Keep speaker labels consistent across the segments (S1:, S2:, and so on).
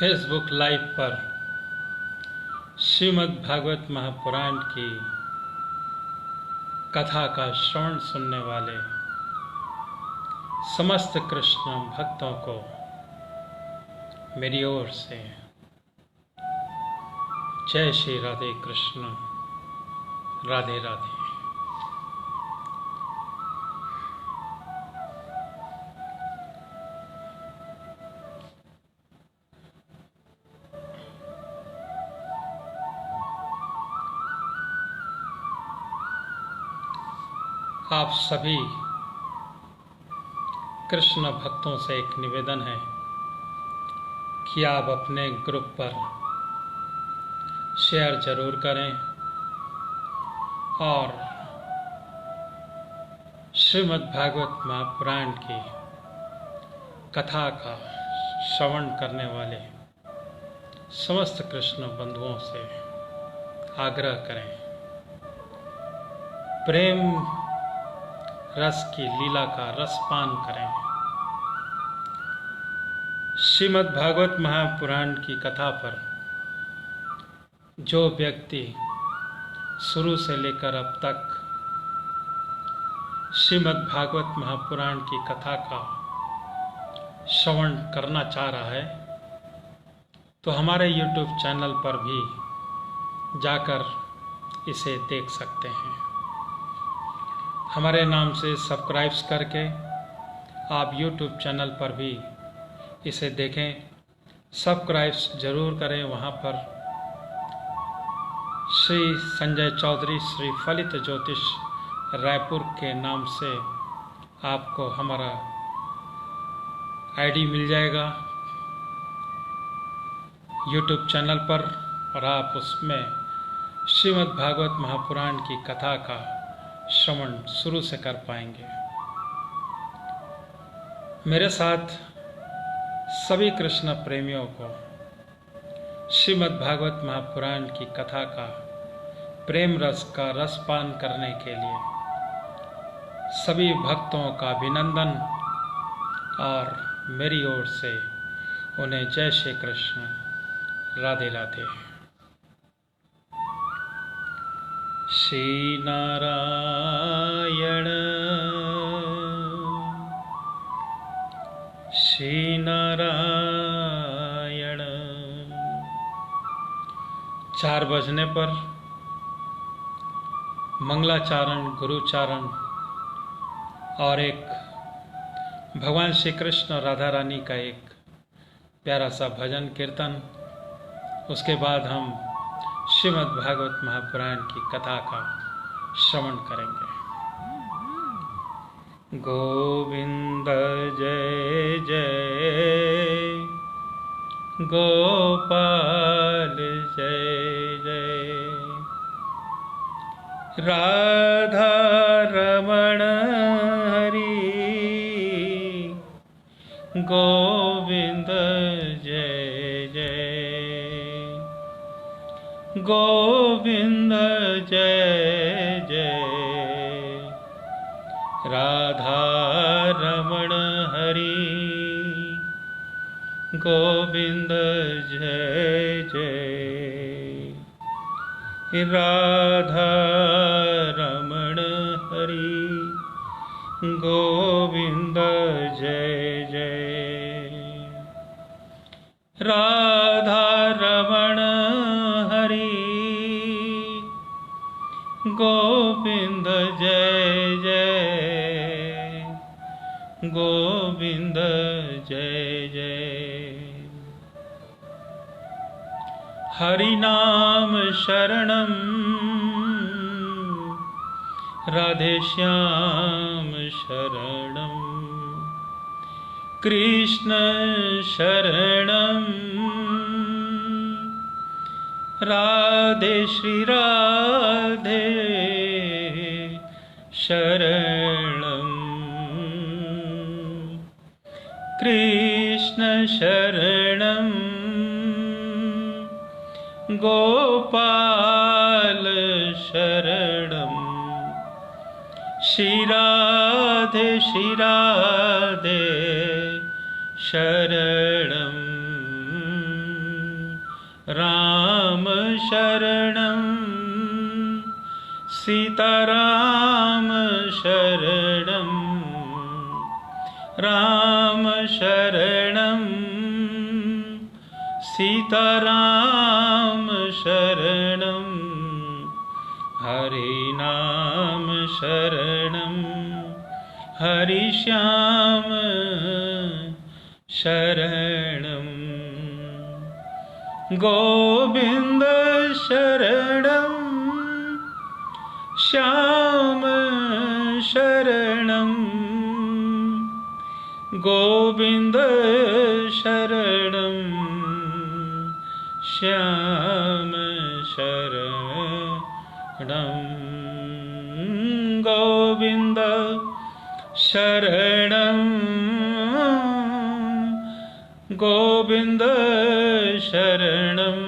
S1: Facebook live पर श्रीमद् भागवत महापुराण की कथा का श्रवण सुनने वाले समस्त कृष्ण भक्तों को मेरी ओर से जय श्री राधे कृष्ण, राधे राधे। आप सभी कृष्ण भक्तों से एक निवेदन है कि आप अपने ग्रुप पर शेयर जरूर करें और श्रीमद् भागवत महापुराण की कथा का श्रवण करने वाले समस्त कृष्ण बंधुओं से आग्रह करें, प्रेम रस की लीला का रसपान करें। श्रीमद् भागवत महापुराण की कथा पर जो व्यक्ति शुरू से लेकर अब तक श्रीमद् भागवत महापुराण की कथा का श्रवण करना चाह रहा है तो हमारे YouTube चैनल पर भी जाकर इसे देख सकते हैं। हमारे नाम से सब्सक्राइब करके आप YouTube चैनल पर भी इसे देखें। सब्सक्राइब जरूर करें। वहाँ पर श्री संजय चौधरी श्री फलित ज्योतिष रायपुर के नाम से आपको हमारा आईडी मिल जाएगा YouTube चैनल पर और आप उसमें श्रीमद् भागवत महापुराण की कथा का श्रवण शुरू से कर पाएंगे। मेरे साथ सभी कृष्ण प्रेमियों को श्रीमद् भागवत महापुराण की कथा का प्रेम रस का रसपान करने के लिए सभी भक्तों का अभिनंदन और मेरी ओर से उन्हें जय श्री कृष्ण, राधे राधे। श्री नारायण श्री नारायण। 4 बजने पर मंगलाचारण, गुरुचारण और एक भगवान श्री कृष्ण राधा रानी का एक प्यारा सा भजन कीर्तन, उसके बाद हम श्रीमद् भागवत महापुराण की कथा का श्रवण करेंगे। गोविंद जय जय, गोपाल जय जय, राधा रमण हरि गोविंद जय जय, गोविंद जय जय, राधा रमण हरि गोविंद जय जय, राधा रमण हरि गोविंद जय जय, राधा रमण गोविंद जय जय, गोविंद जय जय। हरि नाम शरणम राधे श्याम शरणम, कृष्ण शरणम राधे श्री राधे शरणम, कृष्ण शरणम गोपाल शरणम, श्री राधे शरणम, राम शरणं सीताराम शरणं राम शरणं सीताराम शरणं हरि नाम शरणं हरि श्याम शरणं गोविंद शरणं श्याम शरणं गोविंद शरणं श्याम शरणं गोविंद शरणं गोविंद शरणं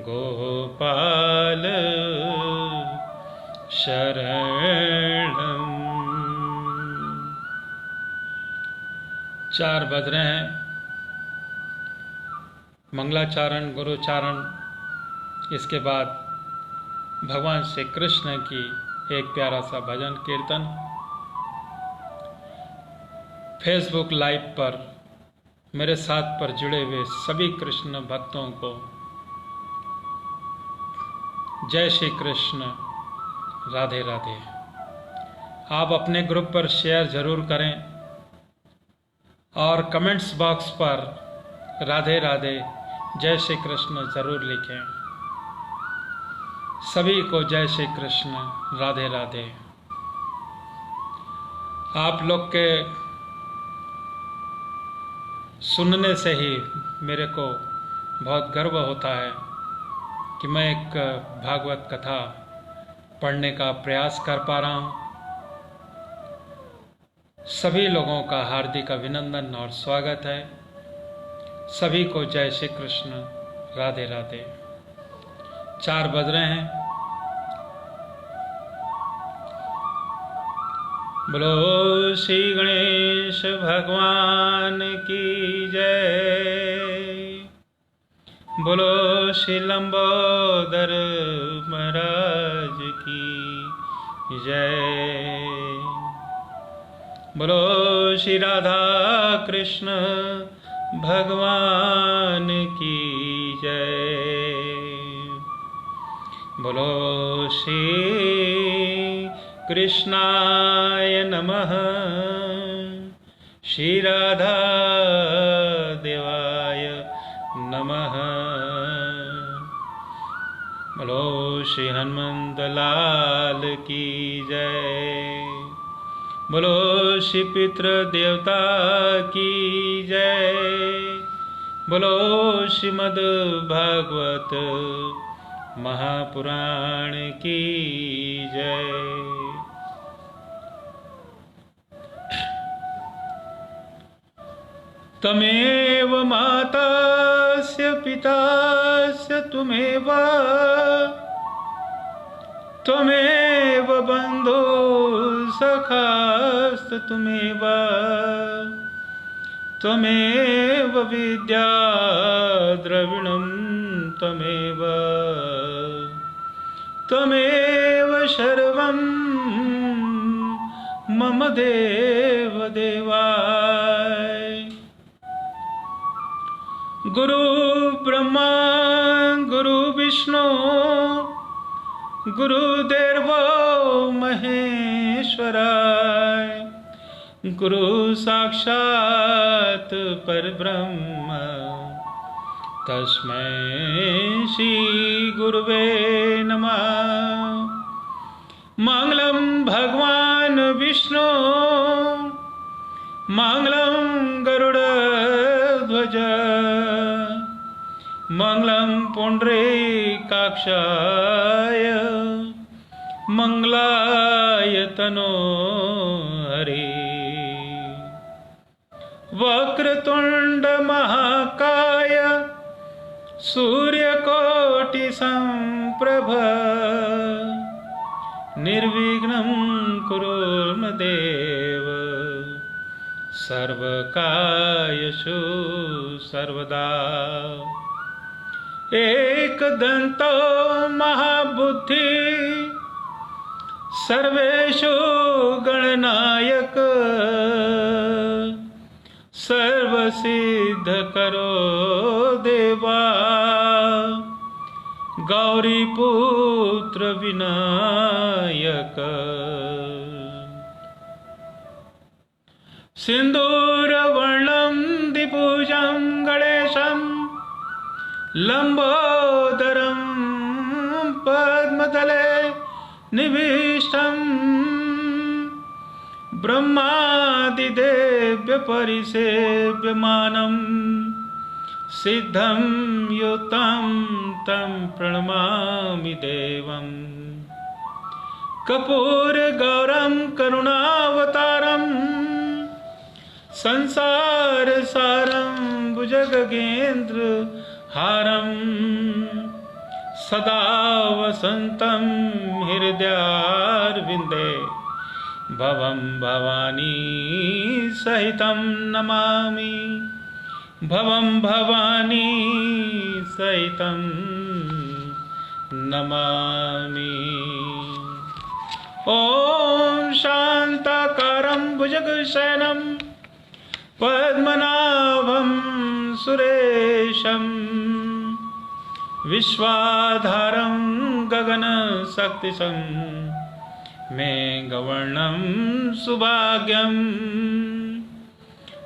S1: गोपाल शरणं। 4 बज रहे हैं। मंगलाचारण, गुरुचारण, इसके बाद भगवान श्री कृष्ण की एक प्यारा सा भजन कीर्तन। फेसबुक लाइव पर मेरे साथ पर जुड़े हुए सभी कृष्ण भक्तों को जय श्री कृष्ण, राधे राधे। आप अपने ग्रुप पर शेयर जरूर करें और कमेंट्स बॉक्स पर राधे राधे जय श्री कृष्ण जरूर लिखें। सभी को जय श्री कृष्ण, राधे राधे। आप लोग के सुनने से ही मेरे को बहुत गर्व होता है कि मैं एक भागवत कथा पढ़ने का प्रयास कर पा रहा हूँ। सभी लोगों का हार्दिक अभिनंदन और स्वागत है। सभी को जय श्री कृष्ण, राधे राधे। 4 बज रहे हैं। बोलो श्री गणेश भगवान की जय। बोलो श्री लंबोदर महाराज की जय। बोलो श्री राधा कृष्ण भगवान की जय। बोलो श्री कृष्णाय नमः, श्री राधा देवाय नमः। बोलो श्री हनुमंत लाल की जय। बोलो श्री पितृ देवता की जय। बोलो श्रीमद् भागवत महापुराण की जय। तमेव मातास्य पितास्य तुमेव, त्वमेव बन्धो सखास्त तुमेव, त्वमेव विद्या द्रविणं त्वमेव, त्वमेव सर्वं मम देव देवाय। गुरु ब्रह्मा गुरु विष्णु गुरुदेवो महेश्वराय, गुरु साक्षात् परब्रह्म तस्मै श्री गुरुवे नमः। मंगलम भगवान विष्णु मंगलम गरुड़ध्वज मंगलम पुंडरीकाक्षाय मंगलाय तनो हरि। वक्रतुंड महाकाय सूर्यकोटि संप्रभ निर्विघ्नं कुरु देव सर्वकार्येषु सर्वदा। एक दंतो महाबुद्धि सर्वेषु गणनायक सर्वसिद्ध करो देवा गौरी पुत्र विनायक सिंदूरवर्णं दिपूजं गणेशं लंबोदरं पद्मतले निविष्टं ब्रह्मादिदेव्य परिसेव्यमानं सिद्धं युतं तं प्रणमामि देवम् कर्पूरगौरं करुणावतारं संसारसारं भुजगगेन्द्र हारं सदा वसन्तं हृदयारविन्दे भवं भवानी सहितं नमामि भवं भवानी सहितं नमामि। ॐ शान्ताकारं भुजगशयनं पद्मनाभं सुरेशं विश्वाधारं गगनशक्तिशं मेघवर्णं सुभाग्यं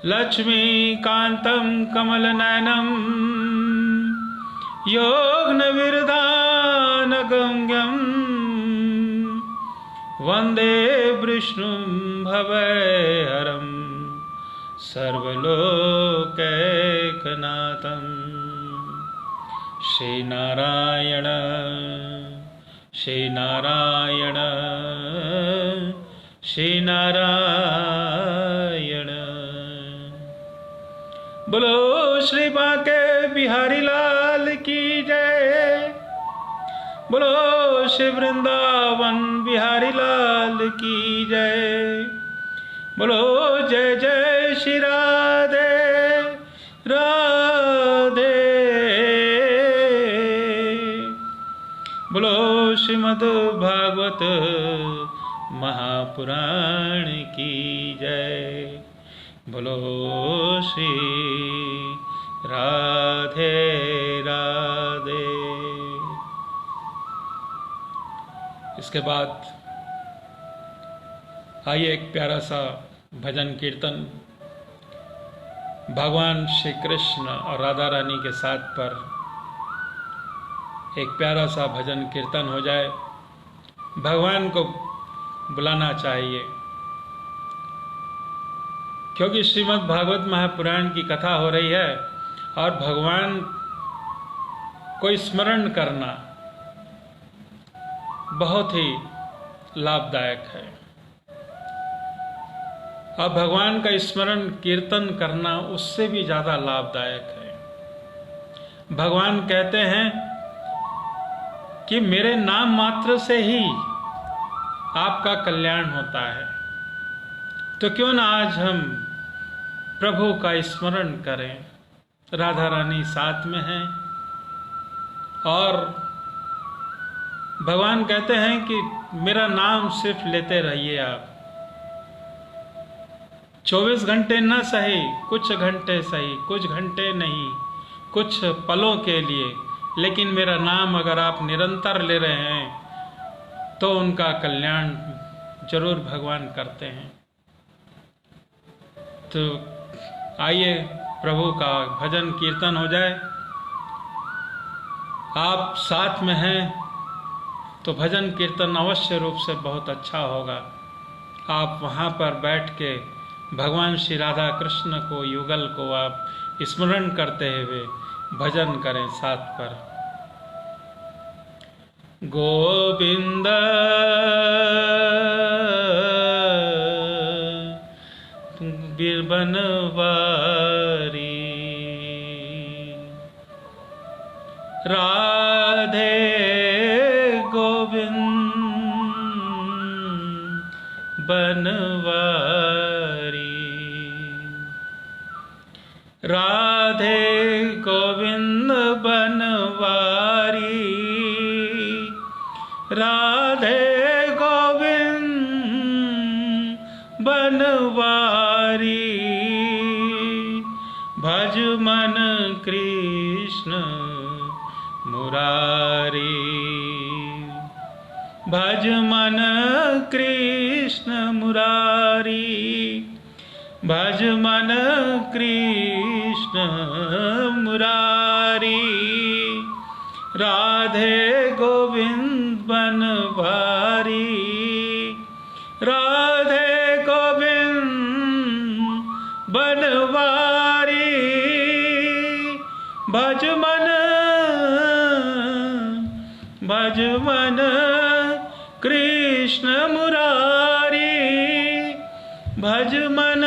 S1: लक्ष्मीकान्तं कमलनयनं योगनिर्धानगम्यं वन्दे विष्णुं भवहरं सर्वलोकैकनाथं। श्रीनारायण श्रीनारायण श्रीनारायण। बोलो श्री बांके बिहारी लाल की जय। बोलो श्री वृंदावन बिहारी लाल की जय। बोलो जय जय श्री राधे राधे। बोलो श्रीमद् भागवत महापुराण की जय। बोलो श्री राधे राधे। इसके बाद आइए एक प्यारा सा भजन कीर्तन भगवान श्री कृष्ण और राधा रानी के साथ पर एक प्यारा सा भजन कीर्तन हो जाए। भगवान को बुलाना चाहिए, क्योंकि श्रीमद् भागवत महापुराण की कथा हो रही है और भगवान को स्मरण करना बहुत ही लाभदायक है। अब भगवान का स्मरण कीर्तन करना उससे भी ज़्यादा लाभदायक है। भगवान कहते हैं कि मेरे नाम मात्र से ही आपका कल्याण होता है, तो क्यों ना आज हम प्रभु का स्मरण करें। राधा रानी साथ में हैं और भगवान कहते हैं कि मेरा नाम सिर्फ लेते रहिए आप। 24 घंटे न सही, कुछ घंटे सही, कुछ घंटे नहीं, कुछ पलों के लिए, लेकिन मेरा नाम अगर आप निरंतर ले रहे हैं तो उनका कल्याण जरूर भगवान करते हैं। तो आइए प्रभु का भजन कीर्तन हो जाए। आप साथ में हैं तो भजन कीर्तन अवश्य रूप से बहुत अच्छा होगा। आप वहाँ पर बैठ के भगवान श्री राधा कृष्ण को, युगल को आप स्मरण करते हुए भजन करें साथ पर। गोविंद बनवारी राधे गोविंद बनवारी। राधे गोविंद बनवारी, राधे गोविंद बनवारी। भज मन कृष्ण मुरारी, भज मन कृष्ण मुरारी, भज मन कृष्ण मुरारी। राधे गोविंद बनवारी, राधे गोविंद बनवारी। भज मन कृष्ण मुरारी, भज मन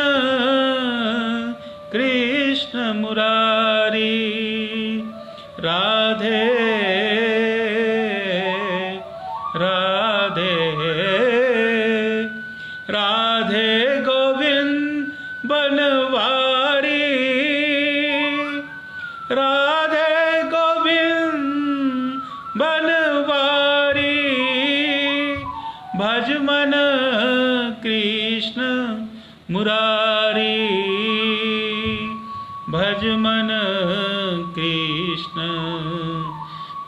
S1: कृष्ण मुरारी। राधे राधे राधे गोविंद बनवारी, राधे गोविंद बनवारी। भज मन कृष्ण मुरारी, भज मन कृष्ण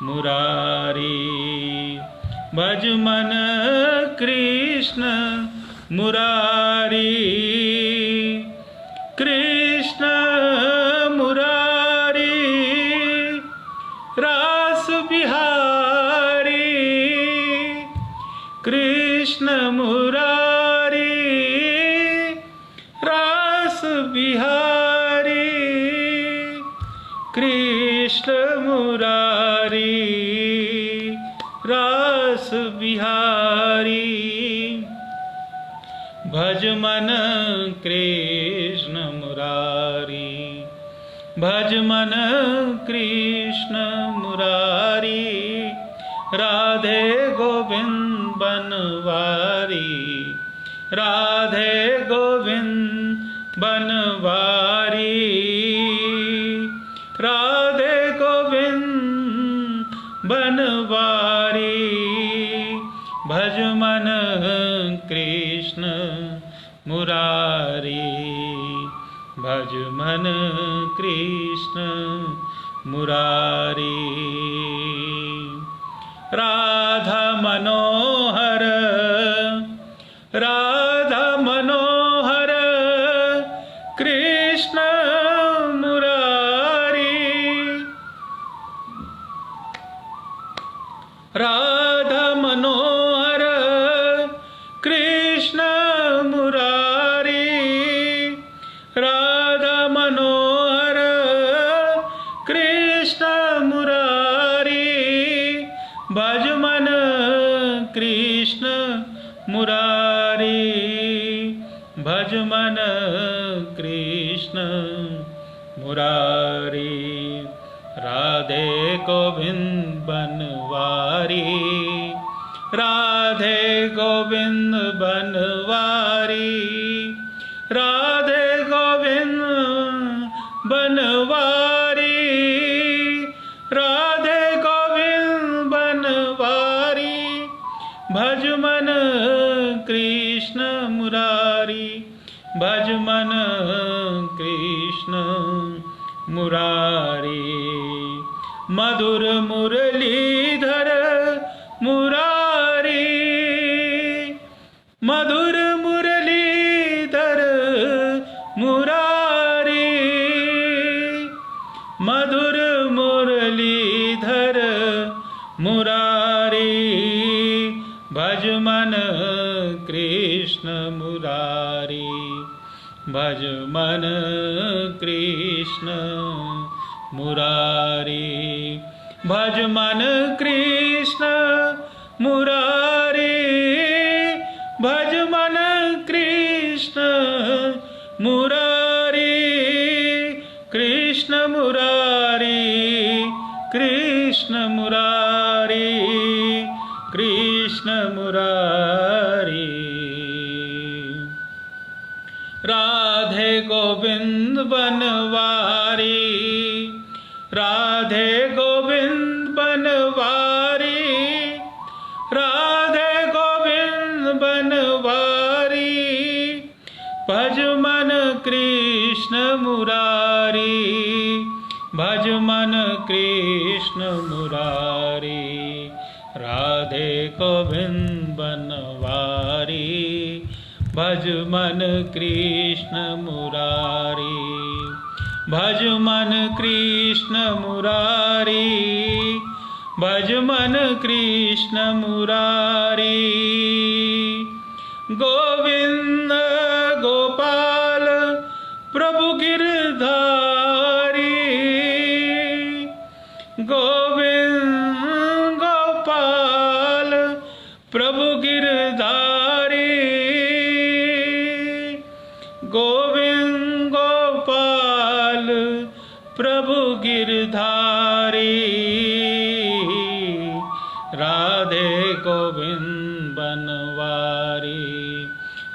S1: मुरारी, भज मन कृष्ण मुरारी। कृष्ण मुरारी रास बिहारी, कृष्ण मुरारी रास बिहारी, कृष्ण मुरारी रास बिहारी। भज मन कृष्ण मुरारी, भज मन कृष्ण मुरारी। राधे गोविंद बनवारी, राधे गोविंद बनवारी, राधे गोविंद बनवारी। भज मन कृष्ण मुरारी, भज मन कृष्ण मुरारी। राधा मनोहर, राधा मनोहर कृष्ण मुरारी, राधा मनोहर कृष्ण मुरारी, राधा मनोहर कृष्ण मुरारी। भज मन कृष्ण मुरारी, भज मन कृष्ण मुरारी। राधे गोविंद बनवारी, राधे गोविंद बनवारी, राधे गोविंद बनवारी, राधे गोविंद बनवारी। भज मन कृष्ण मुरारी, भज मन कृष्ण मुरारी। मधुर मुरलीधर मुरारी, मधुर मुरलीधर मुरारी, मधुर मुरलीधर मुरारी। भज मन कृष्ण मुरारी, भज मन कृष्ण मुरारी, भज मन कृष्ण मुरारी, भज मन कृष्ण मुरारी। कृष्ण मुरारी, कृष्ण मुरारी, कृष्ण मुरारी। राधे गोविंद बनवारी, राधे गोविंद बनवारी, राधे गोविंद बनवारी। भज मन कृष्ण मुरारी, भज मन कृष्ण मुरारी। राधे गोविंद बनवारी, भज मन कृष्ण मुरारी, भज मन कृष्ण मुरारी, भज मन कृष्ण मुरारी। गोविंद गोपाल प्रभु गिरधारी, गोविंद गोपाल प्रभु गिरधारी, गोविंद गोपाल प्रभु गिरधारी। राधे गोविंद बनवारी,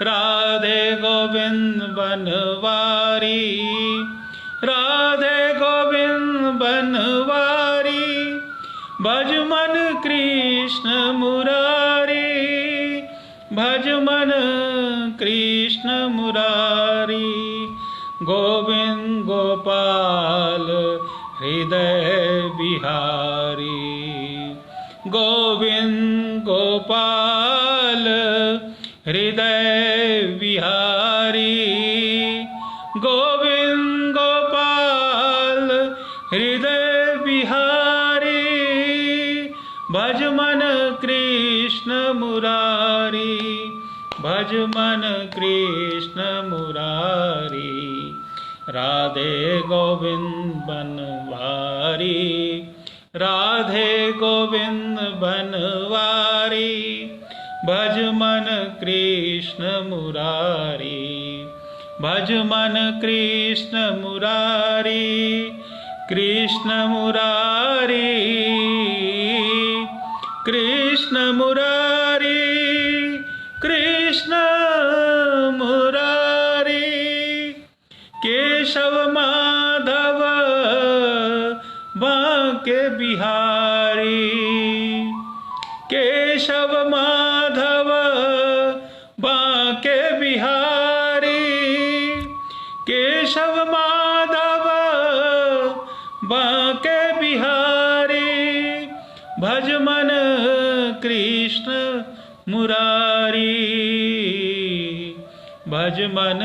S1: राधे गोविंद बनवारी, राधे गोविंद बनवारी। भज मन कृष्ण मुरारी, भज मन कृष्ण मुरारी। गोविंद गोपाल हृदय बिहारी, गोविंद गोपाल हृदय बिहारी, गोविंद गोपाल हृदय बिहारी। भज मन कृष्ण मुरारी, भज मन कृष्ण मुरारी। राधे गोविंद बनवारी, राधे गोविंद बनवारी। भज मन कृष्ण मुरारी, भज मन कृष्ण मुरारी। कृष्ण मुरारी, कृष्ण मुरारी, कृष्ण मुरारी। केशव माधव बांके बिहारी, केशव माधव बांके बिहारी, केशव माधव बांके बिहारी। भज मन कृष्ण मुरारी, भज मन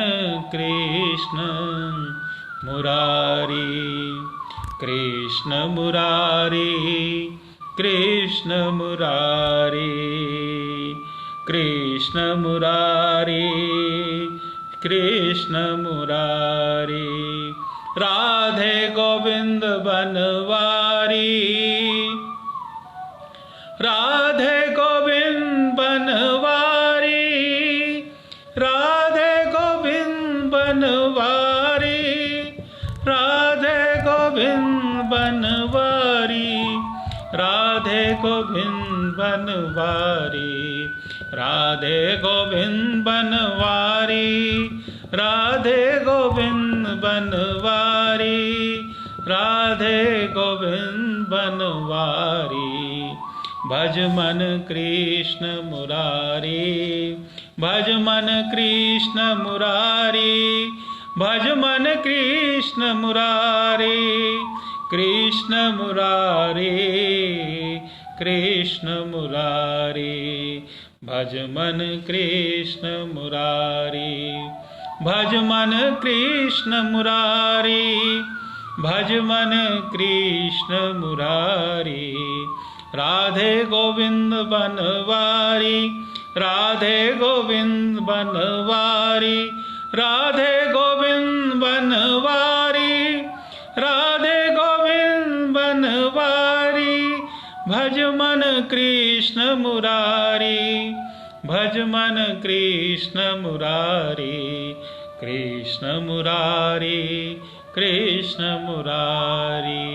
S1: कृष्ण मुरारी। कृष्ण मुरारी, कृष्ण मुरारी, कृष्ण मुरारी, कृष्ण मुरारी। राधे गोविंद बनवारी, राधे गोविंद बनवारी, राधे गोविंद बनवारी, राधे गोविंद बनवारी, राधे गोविंद बनवारी, राधे गोविंद बनवारी, राधे गोविंद बनवारी, राधे गोविंद बनवारी। भज मन कृष्ण मुरारी, भज मन कृष्ण मुरारी, भज मन कृष्ण मुरारी। कृष्ण मुरारी, कृष्ण मुरारी। भज मन कृष्ण मुरारी, भज मन कृष्ण मुरारी, भज मन कृष्ण मुरारी। राधे गोविंद बनवारी, राधे गोविंद बनवारी, राधे गोविंद बनवारी, राधे गोविंद बनवारी। भज मन कृष्ण मुरारी, भज मन कृष्ण मुरारी, कृष्ण मुरारी, कृष्ण मुरारी।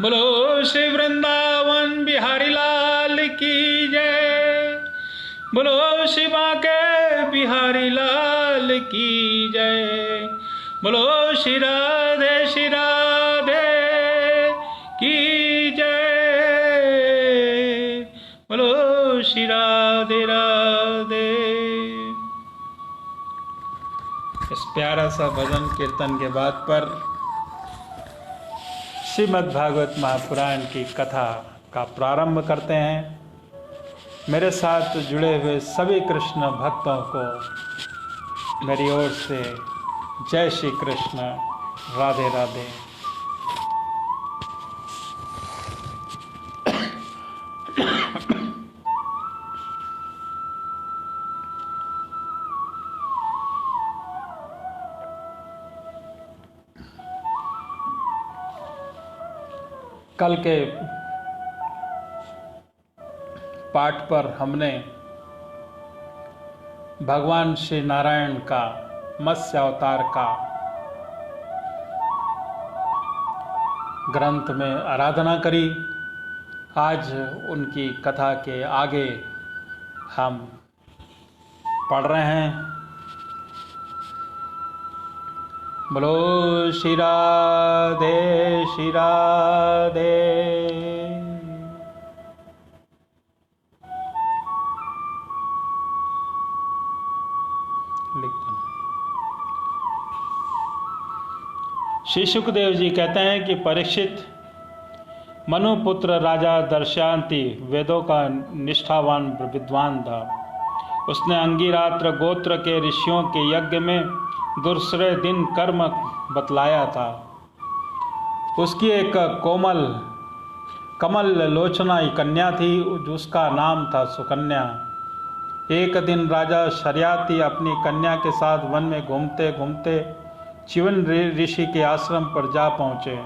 S1: बोलो श्री वृंदावन बिहारी लाल की जय, बोलो शिवा के बिहारी लाल की जय। बोलो श्री राधे की जय। बोलो श्री राधे। इस प्यारा सा भजन कीर्तन के बाद पर श्रीमद् भागवत महापुराण की कथा का प्रारंभ करते हैं। मेरे साथ जुड़े हुए सभी कृष्ण भक्तों को मेरी ओर से जय श्री कृष्ण, राधे राधे। कल के पाठ पर हमने भगवान श्री नारायण का मत्स्य अवतार का ग्रंथ में आराधना करी। आज उनकी कथा के आगे हम पढ़ रहे हैं। बोलो श्री राधे श्री राधे। श्री सुखदेव जी कहते हैं कि परीक्षित, मनुपुत्र राजा दर्शयांति वेदों का निष्ठावान विद्वान था। उसने अंगिरात्र गोत्र के ऋषियों के यज्ञ में दूसरे दिन कर्म बतलाया था। उसकी एक कमल लोचना कन्या थी, उसका नाम था सुकन्या। एक दिन राजा शर्याती अपनी कन्या के साथ वन में घूमते घूमते च्यवन ऋषि के आश्रम पर जा पहुंचे।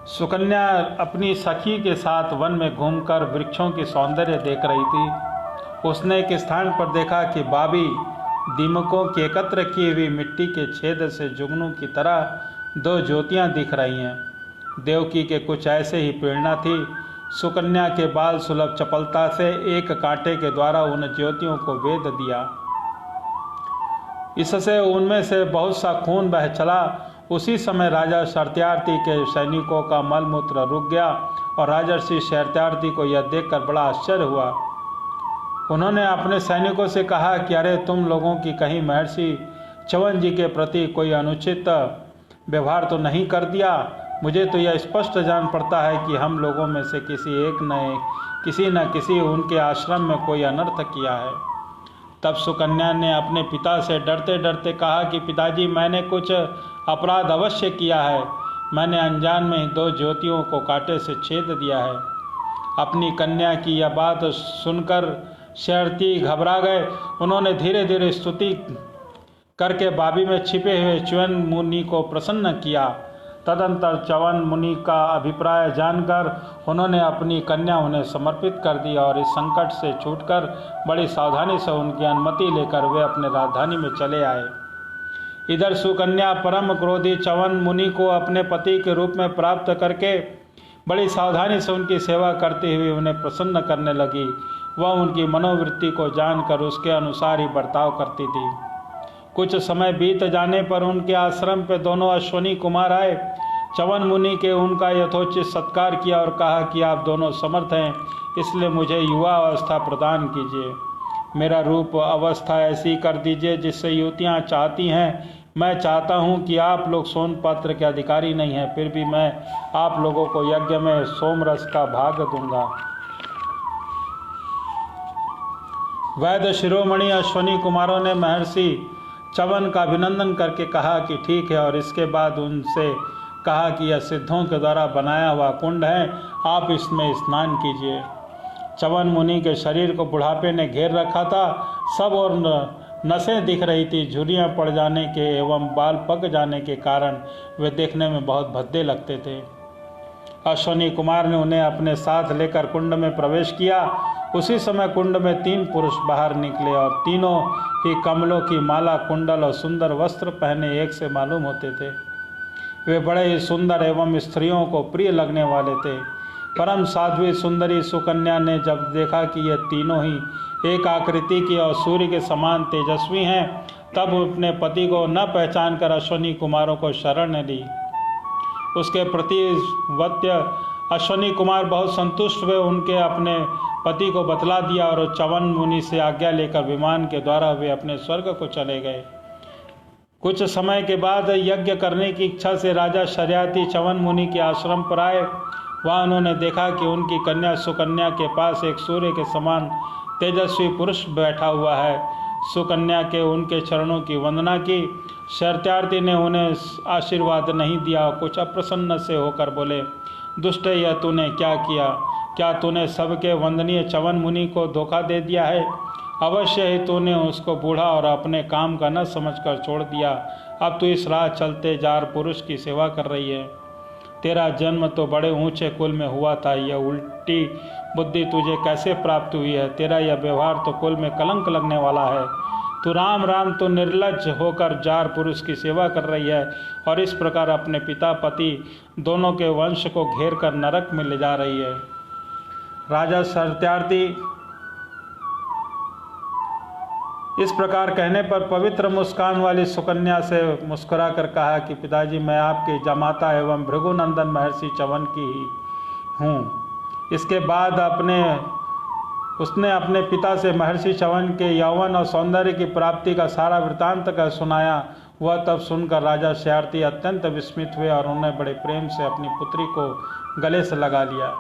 S1: सुकन्या अपनी सखी के साथ वन में घूमकर वृक्षों की सौंदर्य देख रही थी। उसने एक स्थान पर देखा कि बाबी दीमकों की एकत्र की हुई मिट्टी के छेद से जुगनू की तरह दो ज्योतियां दिख रही हैं। देवकी के कुछ ऐसे ही प्रेरणा थी। सुकन्या के बाल सुलभ चपलता से एक कांटे के द्वारा उन ज्योतियों को वेद दिया। इससे उनमें से बहुत सा खून बह चला। उसी समय राजा शर्त्यार्थी के सैनिकों का मलमूत्र रुक गया और राजर्षि शर्त्यार्थी को यह देखकर बड़ा आश्चर्य हुआ। उन्होंने अपने सैनिकों से कहा कि अरे, तुम लोगों की कहीं महर्षि च्यवन जी के प्रति कोई अनुचित व्यवहार तो नहीं कर दिया? मुझे तो यह स्पष्ट जान पड़ता है कि हम लोगों में से किसी न किसी उनके आश्रम में कोई अनर्थ किया है। तब सुकन्या ने अपने पिता से डरते डरते कहा कि पिताजी, मैंने कुछ अपराध अवश्य किया है। मैंने अनजान में ही दो ज्योतियों को कांटे से छेद दिया है। अपनी कन्या की यह बात सुनकर शर्ती घबरा गए। उन्होंने धीरे धीरे स्तुति करके बाबी में छिपे हुए च्यवन मुनि को प्रसन्न किया। तदंतर च्यवन मुनि का अभिप्राय जानकर उन्होंने अपनी कन्या उन्हें समर्पित कर दी और इस संकट से छूटकर बड़ी सावधानी से उनकी अनुमति लेकर वे अपने राजधानी में चले आए। इधर सुकन्या परम क्रोधी च्यवन मुनि को अपने पति के रूप में प्राप्त करके बड़ी सावधानी से उनकी सेवा करते हुए उन्हें प्रसन्न करने लगी। वह उनकी मनोवृत्ति को जानकर उसके अनुसार ही बर्ताव करती थी। कुछ समय बीत जाने पर उनके आश्रम पे दोनों अश्वनी कुमार आए। च्यवन मुनि के उनका यथोचित सत्कार किया और कहा कि आप दोनों समर्थ हैं, इसलिए मुझे युवा अवस्था प्रदान कीजिए। मेरा रूप अवस्था ऐसी कर दीजिए जिससे युवतियाँ चाहती हैं। मैं चाहता हूँ कि आप लोग सोनपात्र के अधिकारी नहीं हैं, फिर भी मैं आप लोगों को यज्ञ में सोमरस का भाग दूंगा। वैद्य शिरोमणि अश्वनी कुमारों ने महर्षि च्यवन का अभिनंदन करके कहा कि ठीक है, और इसके बाद उनसे कहा कि यह सिद्धों के द्वारा बनाया हुआ कुंड है, आप इसमें स्नान कीजिए। च्यवन मुनि के शरीर को बुढ़ापे ने घेर रखा था। सब और नसें दिख रही थी। झुर्रियाँ पड़ जाने के एवं बाल पक जाने के कारण वे देखने में बहुत भद्दे लगते थे। अश्वनी कुमार ने उन्हें अपने साथ लेकर कुंड में प्रवेश किया। उसी समय कुंड में 3 पुरुष बाहर निकले और तीनों ही कमलों की माला, कुंडल और सुंदर वस्त्र पहने एक से मालूम होते थे। वे बड़े ही सुंदर एवं स्त्रियों को प्रिय लगने वाले थे। परम साध्वी सुंदरी सुकन्या ने जब देखा कि ये तीनों ही एक आकृति की और सूर्य के समान तेजस्वी हैं, तब अपने पति को न पहचान कर अश्विनी कुमारों को शरण ली। उसके प्रतिवत्य अश्विनी कुमार बहुत संतुष्ट हुए, उनके अपने पति को बतला दिया और च्यवन मुनि से आज्ञा लेकर विमान के द्वारा वे अपने स्वर्ग को चले गए। कुछ समय के बाद यज्ञ करने की इच्छा से राजा शर्याती च्यवन मुनि के आश्रम पर आए। वहाँ उन्होंने देखा कि उनकी कन्या सुकन्या के पास एक सूर्य के समान तेजस्वी पुरुष बैठा हुआ है। सुकन्या के उनके चरणों की वंदना की। शर्याती ने उन्हें आशीर्वाद नहीं दिया। कुछ अप्रसन्न से होकर बोले, दुष्ट, यह तूने क्या किया? क्या तूने सबके वंदनीय च्यवन मुनि को धोखा दे दिया है? अवश्य ही तूने उसको बूढ़ा और अपने काम का न समझकर छोड़ दिया। अब तू इस राह चलते जार पुरुष की सेवा कर रही है। तेरा जन्म तो बड़े ऊंचे कुल में हुआ था, यह उल्टी बुद्धि तुझे कैसे प्राप्त हुई है? तेरा यह व्यवहार तो कुल में कलंक लगने वाला है। तू राम राम तो निर्लज्ज होकर जार पुरुष की सेवा कर रही है और इस प्रकार अपने पिता पति दोनों के वंश को घेर कर नरक में ले जा रही है। राजा शर्याती इस प्रकार कहने पर पवित्र मुस्कान वाली सुकन्या से मुस्कुरा कर कहा कि पिताजी, मैं आपकी जमाता एवं भृगुनंदन महर्षि च्यवन की ही हूँ। इसके बाद उसने अपने पिता से महर्षि च्यवन के यौवन और सौंदर्य की प्राप्ति का सारा वृतांत का सुनाया। वह तब सुनकर राजा शर्याती अत्यंत विस्मित हुए और उन्हें बड़े प्रेम से अपनी पुत्री को गले से लगा लिया।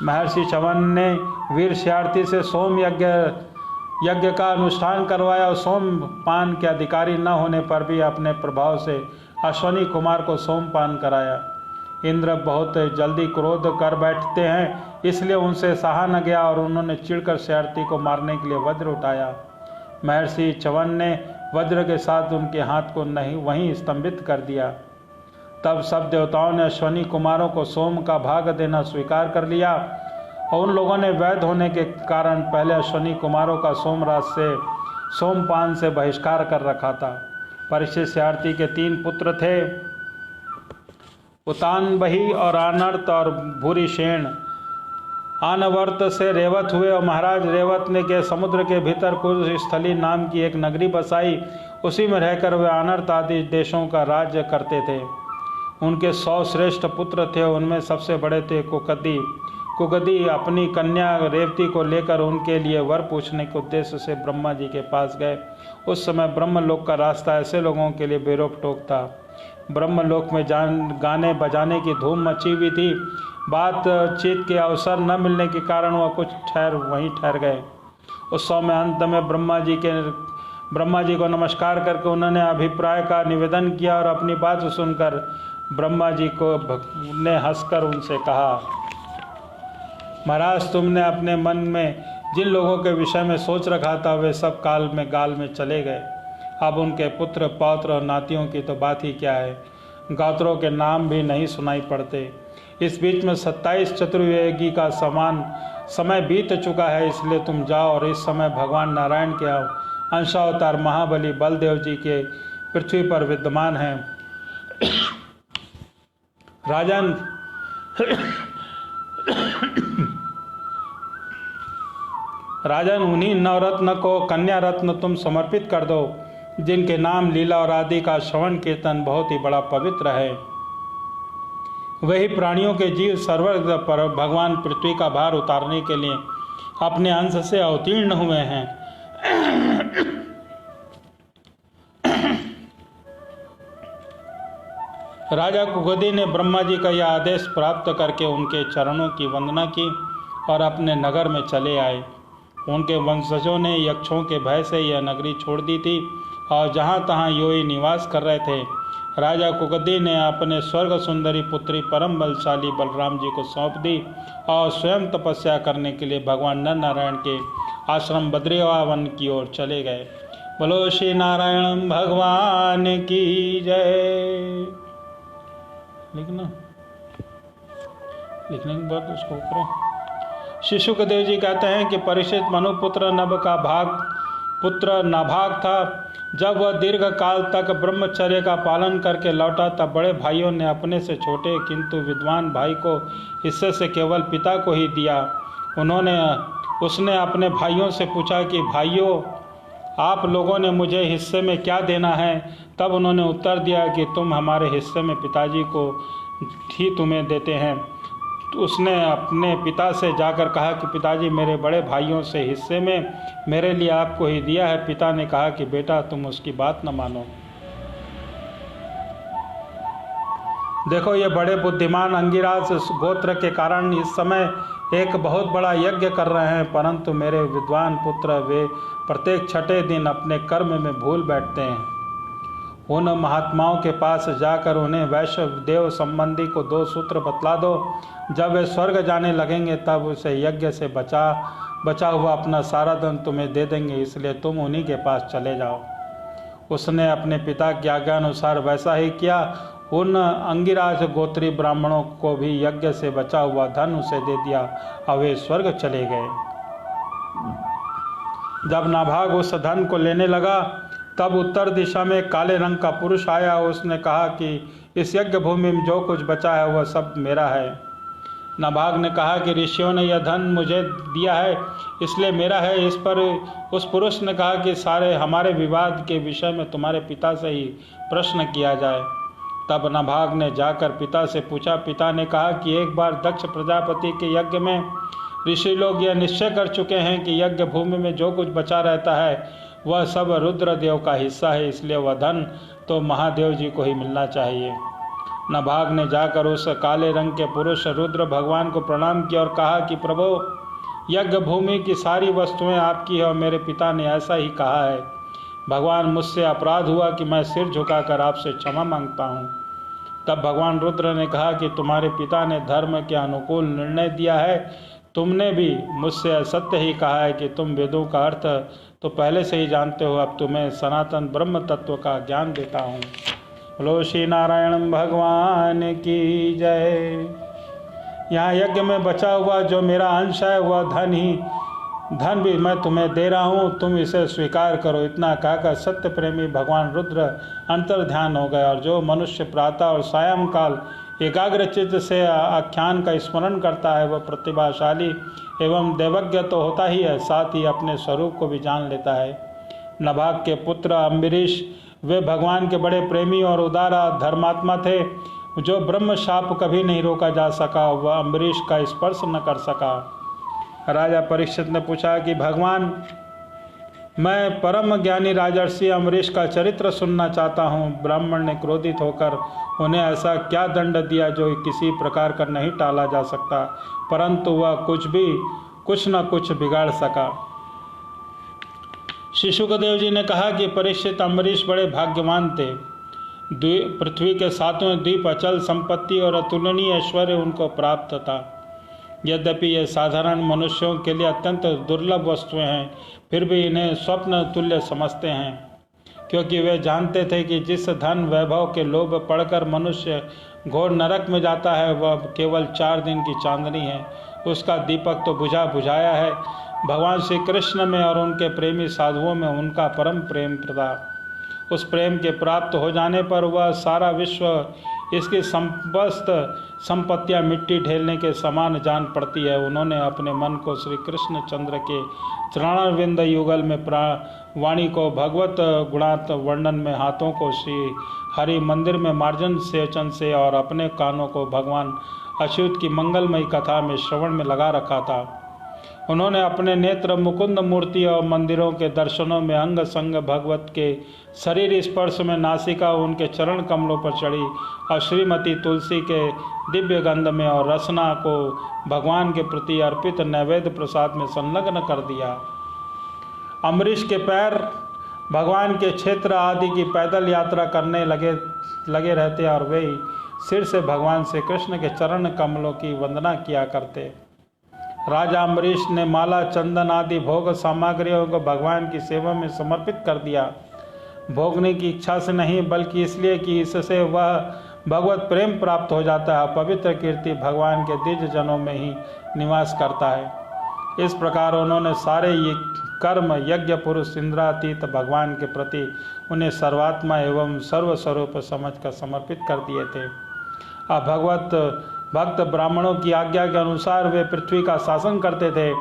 S1: महर्षि च्यवन ने वीर शर्याती से सोम यज्ञ का अनुष्ठान करवाया और सोमपान के अधिकारी न होने पर भी अपने प्रभाव से अश्विनी कुमार को सोमपान कराया। इंद्र बहुत जल्दी क्रोध कर बैठते हैं, इसलिए उनसे सहा न गया और उन्होंने चिढ़कर शर्याती को मारने के लिए वज्र उठाया। महर्षि च्यवन ने वज्र के साथ उनके हाथ को वहीं स्तंभित कर दिया। तब सब देवताओं ने अश्विनी कुमारों को सोम का भाग देना स्वीकार कर लिया और उन लोगों ने वैध होने के कारण पहले अश्विनी कुमारों का सोमपान से बहिष्कार कर रखा था। परीक्षित शर्याती के 3 पुत्र थे, उतानबही और आनर्त और भूरिसेन। आनवर्त से रेवत हुए और महाराज रेवत ने के समुद्र के भीतर कुछ स्थली नाम की एक नगरी बसाई। उसी में रहकर वे आनर्त आदि देशों का राज्य करते थे। उनके 100 श्रेष्ठ पुत्र थे, उनमें सबसे बड़े थे कुगदी। कुगदी अपनी कन्या रेवती को लेकर उनके लिए वर पूछने के उद्देश्य से ब्रह्मा जी के पास गए। उस समय ब्रह्मलोक का रास्ता ऐसे लोगों के लिए बेरोक टोक था। ब्रह्मलोक में गाने बजाने की धूम मची हुई थी। बातचीत के अवसर न मिलने के कारण वह कुछ वहीं ठहर गए। उस समय अंत में ब्रह्मा जी को नमस्कार करके उन्होंने अभिप्राय का निवेदन किया और अपनी बात सुनकर ब्रह्मा जी ने हंसकर उनसे कहा, महाराज, तुमने अपने मन में जिन लोगों के विषय में सोच रखा था वे सब काल में गाल में चले गए। अब उनके पुत्र पौत्र और नातियों की तो बात ही क्या है, गात्रों के नाम भी नहीं सुनाई पड़ते। इस बीच में 27 चतुर्युगी का समान समय बीत चुका है, इसलिए तुम जाओ और इस समय भगवान नारायण के अंशावतार महाबली बलदेव जी के पृथ्वी पर विद्यमान हैं। राजन, उन्हीं नवरत्न को कन्या रत्न तुम समर्पित कर दो, जिनके नाम लीला और आदि का श्रवण कीर्तन बहुत ही बड़ा पवित्र है। वही प्राणियों के जीव सर्वग पर भगवान पृथ्वी का भार उतारने के लिए अपने अंश से अवतीर्ण हुए हैं। राजा कुगदी ने ब्रह्मा जी का यह आदेश प्राप्त करके उनके चरणों की वंदना की और अपने नगर में चले आए। उनके वंशजों ने यक्षों के भय से यह नगरी छोड़ दी थी और जहाँ तहाँ योई निवास कर रहे थे। राजा कुगदी ने अपने स्वर्ग सुंदरी पुत्री परम बलशाली बलराम जी को सौंप दी और स्वयं तपस्या करने के लिए भगवान नर नारायण के आश्रम बद्रीवन की ओर चले गए। बोलो श्री नारायण भगवान की जय। लिखने के बाद उसको करो। श्री शुकदेव जी कहते हैं कि परीक्षित मनुपुत्र नभ का पुत्र नाभाग था। जब वह दीर्घ काल तक ब्रह्मचर्य का पालन करके लौटा तब बड़े भाइयों ने अपने से छोटे किंतु विद्वान भाई को हिस्से से केवल पिता को ही दिया। उसने अपने भाइयों से पूछा कि भाइयों, आप लोगों ने मुझे हिस्से में क्या देना है? तब उन्होंने उत्तर दिया कि तुम हमारे हिस्से में पिताजी को ही तुम्हें देते हैं। उसने अपने पिता से जाकर कहा कि पिताजी, मेरे बड़े भाइयों से हिस्से में मेरे लिए आपको ही दिया है। पिता ने कहा कि बेटा, तुम उसकी बात न मानो। देखो, ये बड़े बुद्धिमान अंगिराज गोत्र के कारण इस समय एक बहुत बड़ा यज्ञ कर रहे हैं, परंतु मेरे विद्वान पुत्र वे प्रत्येक छठे दिन अपने कर्म में भूल बैठते हैं। उन महात्माओं के पास जाकर उन्हें वैश्व देव संबंधी को 2 सूत्र बतला दो। जब वे स्वर्ग जाने लगेंगे तब उसे यज्ञ से बचा हुआ अपना सारा धन तुम्हें दे देंगे, इसलिए तुम उन्हीं के पास चले जाओ। उसने अपने पिता की आज्ञा अनुसार वैसा ही किया। उन अंगिराज गोत्री ब्राह्मणों को भी यज्ञ से बचा हुआ धन उसे दे दिया और वे स्वर्ग चले गए। जब नाभाग उस धन को लेने लगा तब उत्तर दिशा में काले रंग का पुरुष आया। उसने कहा कि इस यज्ञ भूमि में जो कुछ बचा है वह सब मेरा है। नाभाग ने कहा कि ऋषियों ने यह धन मुझे दिया है इसलिए मेरा है। इस पर उस पुरुष ने कहा कि सारे हमारे विवाद के विषय में तुम्हारे पिता से ही प्रश्न किया जाए। तब नाभाग ने जाकर पिता से पूछा। पिता ने कहा कि एक बार दक्ष प्रजापति के यज्ञ में ऋषि लोग यह निश्चय कर चुके हैं कि यज्ञ भूमि में जो कुछ बचा रहता है वह सब रुद्रदेव का हिस्सा है, इसलिए वह धन तो महादेव जी को ही मिलना चाहिए। नाभाग ने जाकर उस काले रंग के पुरुष रुद्र भगवान को प्रणाम किया और कहा कि प्रभु, यज्ञ भूमि की सारी वस्तुएं आपकी है और मेरे पिता ने ऐसा ही कहा है। भगवान, मुझसे अपराध हुआ कि मैं सिर झुकाकर आपसे क्षमा मांगता हूँ। तब भगवान रुद्र ने कहा कि तुम्हारे पिता ने धर्म के अनुकूल निर्णय दिया है। तुमने भी मुझसे सत्य ही कहा है कि तुम वेदों का अर्थ तो पहले से ही जानते हो। अब तुम्हें सनातन ब्रह्म तत्व का ज्ञान देता हूँ। बोलो श्री नारायण भगवान की जय। यहाँ यज्ञ में बचा हुआ जो मेरा अंश है वह धन भी मैं तुम्हें दे रहा हूँ, तुम इसे स्वीकार करो। इतना कहकर सत्य प्रेमी भगवान रुद्र अंतर ध्यान हो गए और जो मनुष्य प्रातः और सायंकाल एकाग्रचित्त से आख्यान का स्मरण करता है वह प्रतिभाशाली एवं देवज्ञ तो होता ही है, साथ ही अपने स्वरूप को भी जान लेता है। नाभाग के पुत्र अम्बरीश वे भगवान के बड़े प्रेमी और उदारा धर्मात्मा थे। जो ब्रह्म शाप कभी नहीं रोका जा सका वह अम्बरीश का स्पर्श न कर सका। राजा परीक्षित ने पूछा कि भगवान, मैं परम ज्ञानी राजर्षि अम्बरीश का चरित्र सुनना चाहता हूँ। ब्राह्मण ने क्रोधित होकर उन्हें ऐसा क्या दंड दिया जो किसी प्रकार का नहीं टाला जा सकता, परंतु वह कुछ न कुछ बिगाड़ सका। श्री शुकदेव जी ने कहा कि परीक्षित, अम्बरीश बड़े भाग्यवान थे। पृथ्वी के 7वें द्वीप, अचल संपत्ति और अतुलनीय ऐश्वर्य उनको प्राप्त था। यद्यपि ये साधारण मनुष्यों के लिए अत्यंत दुर्लभ वस्तुएं हैं, फिर भी इन्हें स्वप्न तुल्य समझते हैं, क्योंकि वे जानते थे कि जिस धन वैभव के लोभ पड़कर मनुष्य घोर नरक में जाता है वह केवल 4 दिन की चांदनी है, उसका दीपक तो बुझाया है। भगवान श्री कृष्ण में और उनके प्रेमी साधुओं में उनका परम प्रेम था। उस प्रेम के प्राप्त हो जाने पर वह सारा विश्व, इसकी समस्त संपत्तियां मिट्टी ढेलने के समान जान पड़ती है। उन्होंने अपने मन को श्री कृष्ण चंद्र के चरणारविंद युगल में वाणी को भगवत गुणात वर्णन में, हाथों को श्री हरि मंदिर में मार्जन सेचन से और अपने कानों को भगवान अच्युत की मंगलमयी कथा में श्रवण में लगा रखा था। उन्होंने अपने नेत्र मुकुंद मूर्ति और मंदिरों के दर्शनों में अंग संग भगवत के शरीर स्पर्श में नासिका उनके चरण कमलों पर चढ़ी और श्रीमती तुलसी के दिव्य गंध में और रसना को भगवान के प्रति अर्पित नैवेद्य प्रसाद में संलग्न कर दिया। अम्बरीश के पैर भगवान के क्षेत्र आदि की पैदल यात्रा करने लगे रहते और वे सिर से भगवान श्री कृष्ण के चरण कमलों की वंदना किया करते। राजा अम्बरीश ने माला, चंदन आदि भोग सामग्रियों को भगवान की सेवा में समर्पित कर दिया। भोगने की इच्छा से नहीं, बल्कि इसलिए कि इससे वह भगवत प्रेम प्राप्त हो जाता है। पवित्र कीर्ति भगवान के दिव्य जनों में ही निवास करता है। इस प्रकार उन्होंने सारे कर्म यज्ञ पुरुष इंद्रातीत भगवान के प्रति उन्हें सर्वात्मा एवं सर्वस्वरूप समझकर समर्पित कर दिए थे। अब भक्त ब्राह्मणों की आज्ञा के अनुसार वे पृथ्वी का शासन करते थे।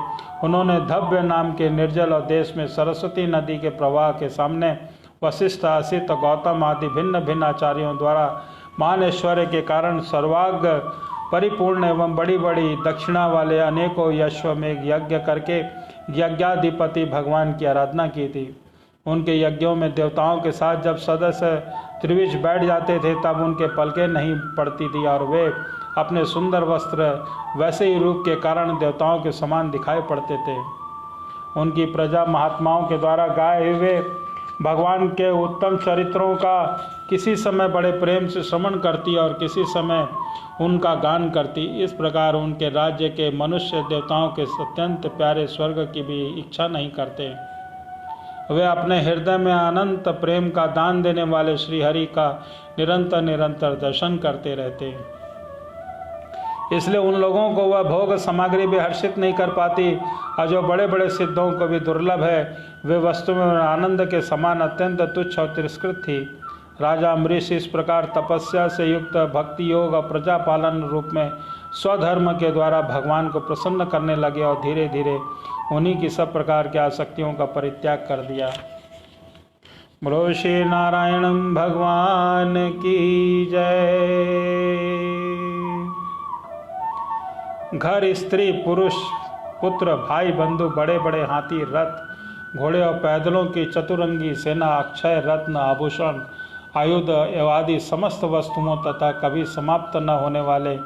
S1: उन्होंने धव्य नाम के निर्जल और देश में सरस्वती नदी के प्रवाह के सामने वशिष्ठ, असित, गौतम आदि भिन्न भिन्न आचार्यों द्वारा महान ऐश्वर्य के कारण सर्वाग्र परिपूर्ण एवं बड़ी बड़ी दक्षिणा वाले अनेकों यश्वमेघ यज्ञ करके यज्ञाधिपति भगवान की आराधना की थी। उनके यज्ञों में देवताओं के साथ जब सदस्य त्रिविज बैठ जाते थे तब उनके पलकें नहीं पड़ती थी और वे अपने सुंदर वस्त्र वैसे ही रूप के कारण देवताओं के समान दिखाई पड़ते थे। उनकी प्रजा महात्माओं के द्वारा गाए हुए भगवान के उत्तम चरित्रों का किसी समय बड़े प्रेम से श्रवण करती और किसी समय उनका गान करती। इस प्रकार उनके राज्य के मनुष्य देवताओं के अत्यंत प्यारे स्वर्ग की भी इच्छा नहीं करते। वे अपने हृदय में अनंत प्रेम का दान देने वाले श्रीहरि का निरंतर निरंतर दर्शन करते रहते। इसलिए उन लोगों को वह भोग सामग्री भी हर्षित नहीं कर पाती और जो बड़े बड़े सिद्धों को भी दुर्लभ है, वे वस्तु में आनंद के समान अत्यंत तुच्छ और तिरस्कृत थी। राजा अम्बरीश इस प्रकार तपस्या से युक्त भक्ति योग और प्रजा पालन रूप में स्वधर्म के द्वारा भगवान को प्रसन्न करने लगे और धीरे धीरे उन्हीं की सब प्रकार की आसक्तियों का परित्याग कर दिया। बोलो श्री नारायण भगवान की जय। घर, स्त्री, पुरुष, पुत्र, भाई, बंधु, बड़े बड़े हाथी, रथ, घोड़े और पैदलों की चतुरंगी सेना, अक्षय रत्न, आभूषण, आयुध एवादि समस्त वस्तुओं तथा कभी समाप्त न होने वाले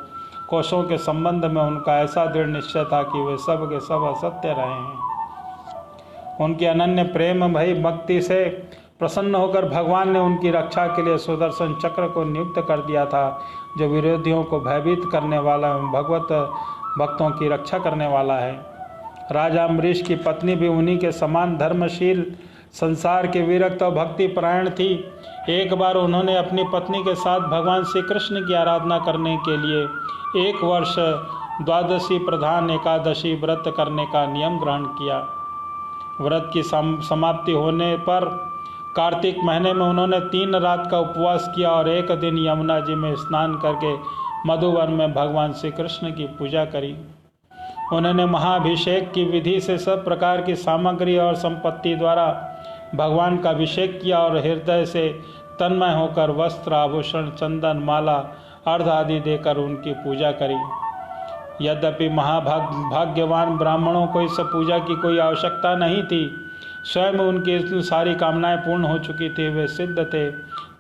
S1: कोशों के संबंध में उनका ऐसा दृढ़ निश्चय था कि वे सब के सब असत्य रहे हैं। उनकी अनन्य प्रेम भई भक्ति से प्रसन्न होकर भगवान ने उनकी रक्षा के लिए सुदर्शन चक्र को नियुक्त कर दिया था, जो विरोधियों को भयभीत करने वाला एवं भगवत भक्तों की रक्षा करने वाला है। राजा अम्बरीश की पत्नी भी उन्हीं के समान धर्मशील, संसार के विरक्त और भक्ति परायण थी। एक बार उन्होंने अपनी पत्नी के साथ भगवान श्री कृष्ण की आराधना करने के लिए 1 वर्ष द्वादशी प्रधान एकादशी व्रत करने का नियम ग्रहण किया। व्रत की समाप्ति होने पर कार्तिक महीने में उन्होंने 3 रात का उपवास किया और एक दिन यमुना जी में स्नान करके मधुवन में भगवान श्री कृष्ण की पूजा करी। उन्होंने महाभिषेक की विधि से सब प्रकार की सामग्री और संपत्ति द्वारा भगवान का अभिषेक किया और हृदय से तन्मय होकर वस्त्र, आभूषण, चंदन, माला, अर्घ आदि देकर उनकी पूजा करी। यद्यपि महाभाग्यवान ब्राह्मणों को इस पूजा की कोई आवश्यकता नहीं थी, स्वयं उनकी सारी कामनाएं पूर्ण हो चुकी थी, वे सिद्ध थे,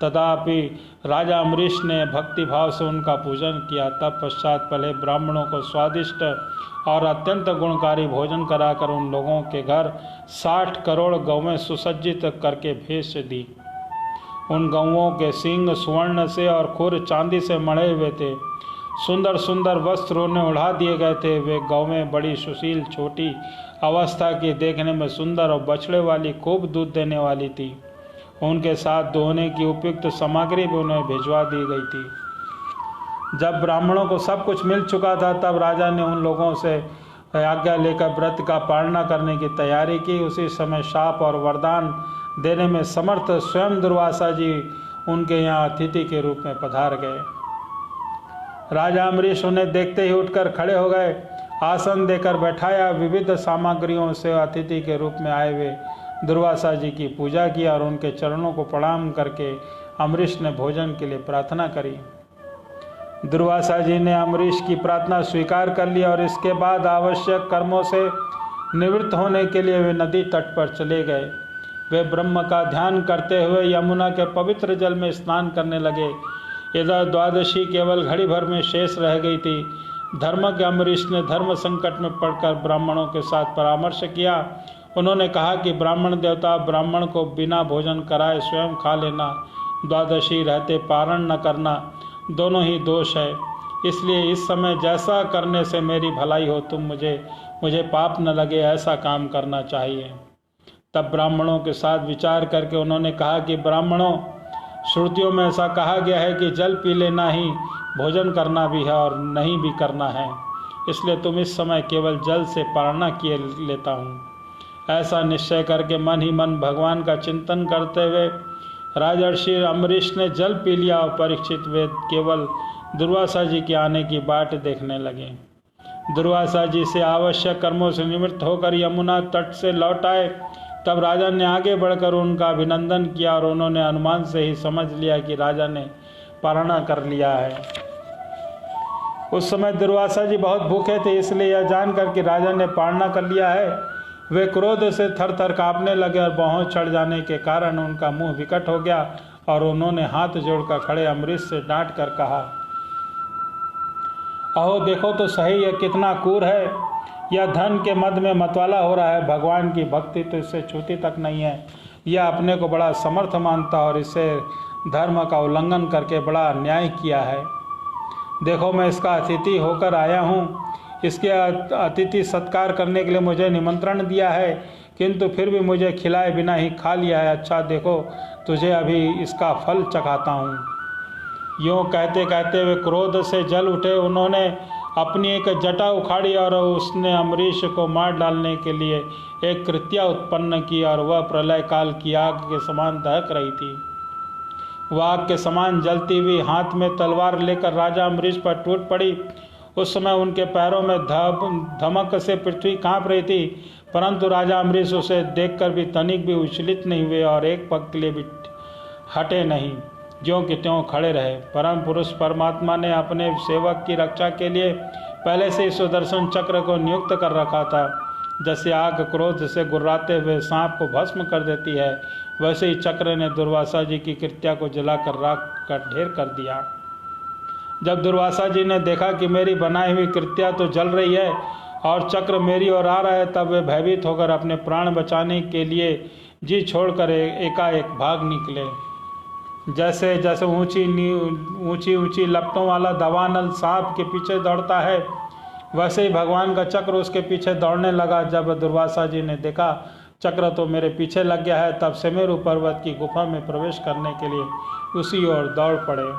S1: तथापि राजा अम्बरीश ने भक्ति भाव से उनका पूजन किया। तत्पश्चात पहले ब्राह्मणों को स्वादिष्ट और अत्यंत गुणकारी भोजन कराकर उन लोगों के घर 60 करोड़ गौवें सुसज्जित करके भेज दी। उन गौवों के सींग स्वर्ण से और खुर चांदी से मढ़े हुए थे। सुंदर सुंदर वस्त्र उन्हें उड़ा दिए गए थे। वे गौवें बड़ी सुशील, छोटी अवस्था की, देखने में सुंदर और बछड़े वाली, खूब दूध देने वाली थी। उनके साथ दोहने की उपयुक्त सामग्री भी उन्हें भिजवा दी गई थी। जब ब्राह्मणों को सब कुछ मिल चुका था तब राजा ने उन लोगों से आज्ञा लेकर व्रत का पालना करने की तैयारी की। उसी समय शाप और वरदान देने में समर्थ स्वयं दुर्वासा जी उनके यहाँ अतिथि के रूप में पधार गए। राजा अम्बरीश उन्हें देखते ही उठकर खड़े हो गए, आसन देकर बैठाया, विविध सामग्रियों से अतिथि के रूप में आए हुए दुर्वासा जी की पूजा की और उनके चरणों को प्रणाम करके अम्बरीश ने भोजन के लिए प्रार्थना करी। दुर्वासा जी ने अम्बरीश की प्रार्थना स्वीकार कर ली और इसके बाद आवश्यक कर्मों से निवृत्त होने के लिए वे नदी तट पर चले गए। वे ब्रह्म का ध्यान करते हुए यमुना के पवित्र जल में स्नान करने लगे। इधर द्वादशी केवल घड़ी भर में शेष रह गई थी। धर्मज्ञ अम्बरीश ने धर्म संकट में पड़कर ब्राह्मणों के साथ परामर्श किया। उन्होंने कहा कि ब्राह्मण देवता ब्राह्मण को बिना भोजन कराए स्वयं खा लेना, द्वादशी रहते पारण न करना, दोनों ही दोष है। इसलिए इस समय जैसा करने से मेरी भलाई हो, तुम मुझे पाप न लगे, ऐसा काम करना चाहिए। तब ब्राह्मणों के साथ विचार करके उन्होंने कहा कि ब्राह्मणों, श्रुतियों में ऐसा कहा गया है कि जल पी लेना ही भोजन करना भी है और नहीं भी करना है, इसलिए तुम इस समय केवल जल से पारणा किए लेता हूँ। ऐसा निश्चय करके मन ही मन भगवान का चिंतन करते हुए राजर्षि अम्बरीश ने जल पी लिया और परीक्षित वे केवल दुर्वासा जी के आने की बाट देखने लगे। दुर्वासा जी से आवश्यक कर्मों से निवृत्त होकर यमुना तट से लौट आए। तब राजा ने आगे बढ़कर उनका अभिनंदन किया और उन्होंने अनुमान से ही समझ लिया कि राजा ने पारणा कर लिया है। उस समय दुर्वासा जी बहुत भूखे थे, इसलिए यह जानकर कि राजा ने पारणा कर लिया है वे क्रोध से थर थर काँपने लगे और भौं चढ़ जाने के कारण उनका मुंह विकट हो गया और उन्होंने हाथ जोड़कर खड़े अम्बरीश से डांट कर कहा, अहो देखो तो सही यह कितना क्रूर है। यह धन के मद में मतवाला हो रहा है। भगवान की भक्ति तो इससे छूती तक नहीं है। यह अपने को बड़ा समर्थ मानता और इससे धर्म का उल्लंघन करके बड़ा अन्याय किया है। देखो मैं इसका अतिथि होकर आया हूँ। इसके अतिथि सत्कार करने के लिए मुझे निमंत्रण दिया है, किंतु फिर भी मुझे खिलाए बिना ही खा लिया है। अच्छा देखो तुझे अभी इसका फल चखाता हूँ। यूँ कहते कहते वे क्रोध से जल उठे। उन्होंने अपनी एक जटा उखाड़ी और उसने अम्बरीश को मार डालने के लिए एक कृत्या उत्पन्न की और वह प्रलय काल की आग के समान दहक रही थी। वह आग के समान जलती हुई हाथ में तलवार लेकर राजा अम्बरीश पर टूट पड़ी। उस समय उनके पैरों में धमक से पृथ्वी कांप रही थी, परंतु राजा अम्बरीश उसे देखकर भी तनिक भी उछलित नहीं हुए और एक पग के लिए भी हटे नहीं, ज्यों कि त्यों खड़े रहे। परम पुरुष परमात्मा ने अपने सेवक की रक्षा के लिए पहले से ही सुदर्शन चक्र को नियुक्त कर रखा था। जैसे आग क्रोध से गुर्राते हुए सांप को भस्म कर देती है, वैसे ही चक्र ने दुर्वासा जी की कृत्या को जलाकर राख का ढेर कर दिया। जब दुर्वासा जी ने देखा कि मेरी बनाई हुई कृत्या तो जल रही है और चक्र मेरी ओर आ रहा है, तब वे भयभीत होकर अपने प्राण बचाने के लिए जी छोड़कर एकाएक भाग निकले। जैसे जैसे ऊंची ऊंची लपटों वाला दवानल सांप के पीछे दौड़ता है, वैसे ही भगवान का चक्र उसके पीछे दौड़ने लगा। जब दुर्वासा जी ने देखा चक्र तो मेरे पीछे लग गया है, तब सुमेरु पर्वत की गुफा में प्रवेश करने के लिए उसी ओर दौड़ पड़े।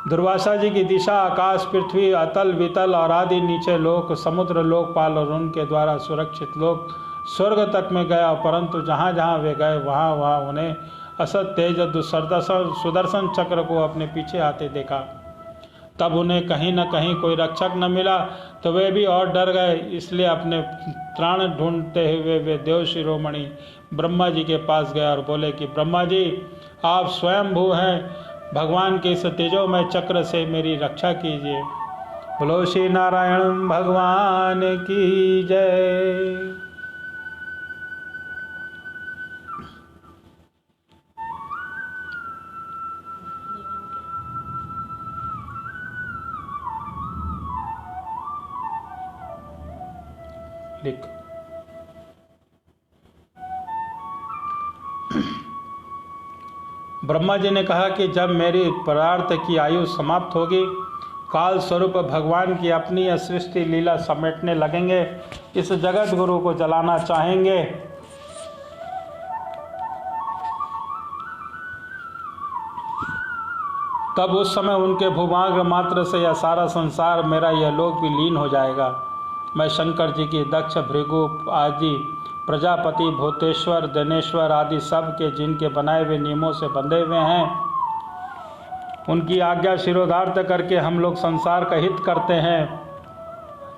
S1: दुर्वासा जी की दिशा आकाश, पृथ्वी, अतल वितल और आदि नीचे लोक, समुद्र, लोकपाल और उनके द्वारा सुरक्षित लोक स्वर्ग तक में गया। परंतु जहाँ जहाँ वे गए वहाँ वहाँ उन्हें असत तेज सुदर्शन चक्र को अपने पीछे आते देखा। तब उन्हें कहीं न कहीं कोई रक्षक न मिला तो वे भी और डर गए। इसलिए अपने त्राण ढूंढते हुए वे देव शिरोमणि ब्रह्मा जी के पास गए और बोले कि ब्रह्मा जी आप स्वयंभू हैं, भगवान के इस तेजोमय चक्र से मेरी रक्षा कीजिए। बोलो श्री नारायण भगवान की जय। लिख ब्रह्मा जी ने कहा कि जब मेरी परार्थ की आयु समाप्त होगी, काल स्वरूप भगवान की अपनी सृष्टि लीला समेटने लगेंगे, इस जगत गुरु को जलाना चाहेंगे। तब उस समय उनके भूभाग मात्र से यह सारा संसार, मेरा यह लोक भी लीन हो जाएगा। मैं शंकर जी की दक्ष, भृगु आदि, प्रजापति, भूतेश्वर, दिनेश्वर आदि सब के जिनके बनाए हुए नियमों से बंधे हुए हैं, उनकी आज्ञा शिरोधार्थ करके हम लोग संसार का हित करते हैं।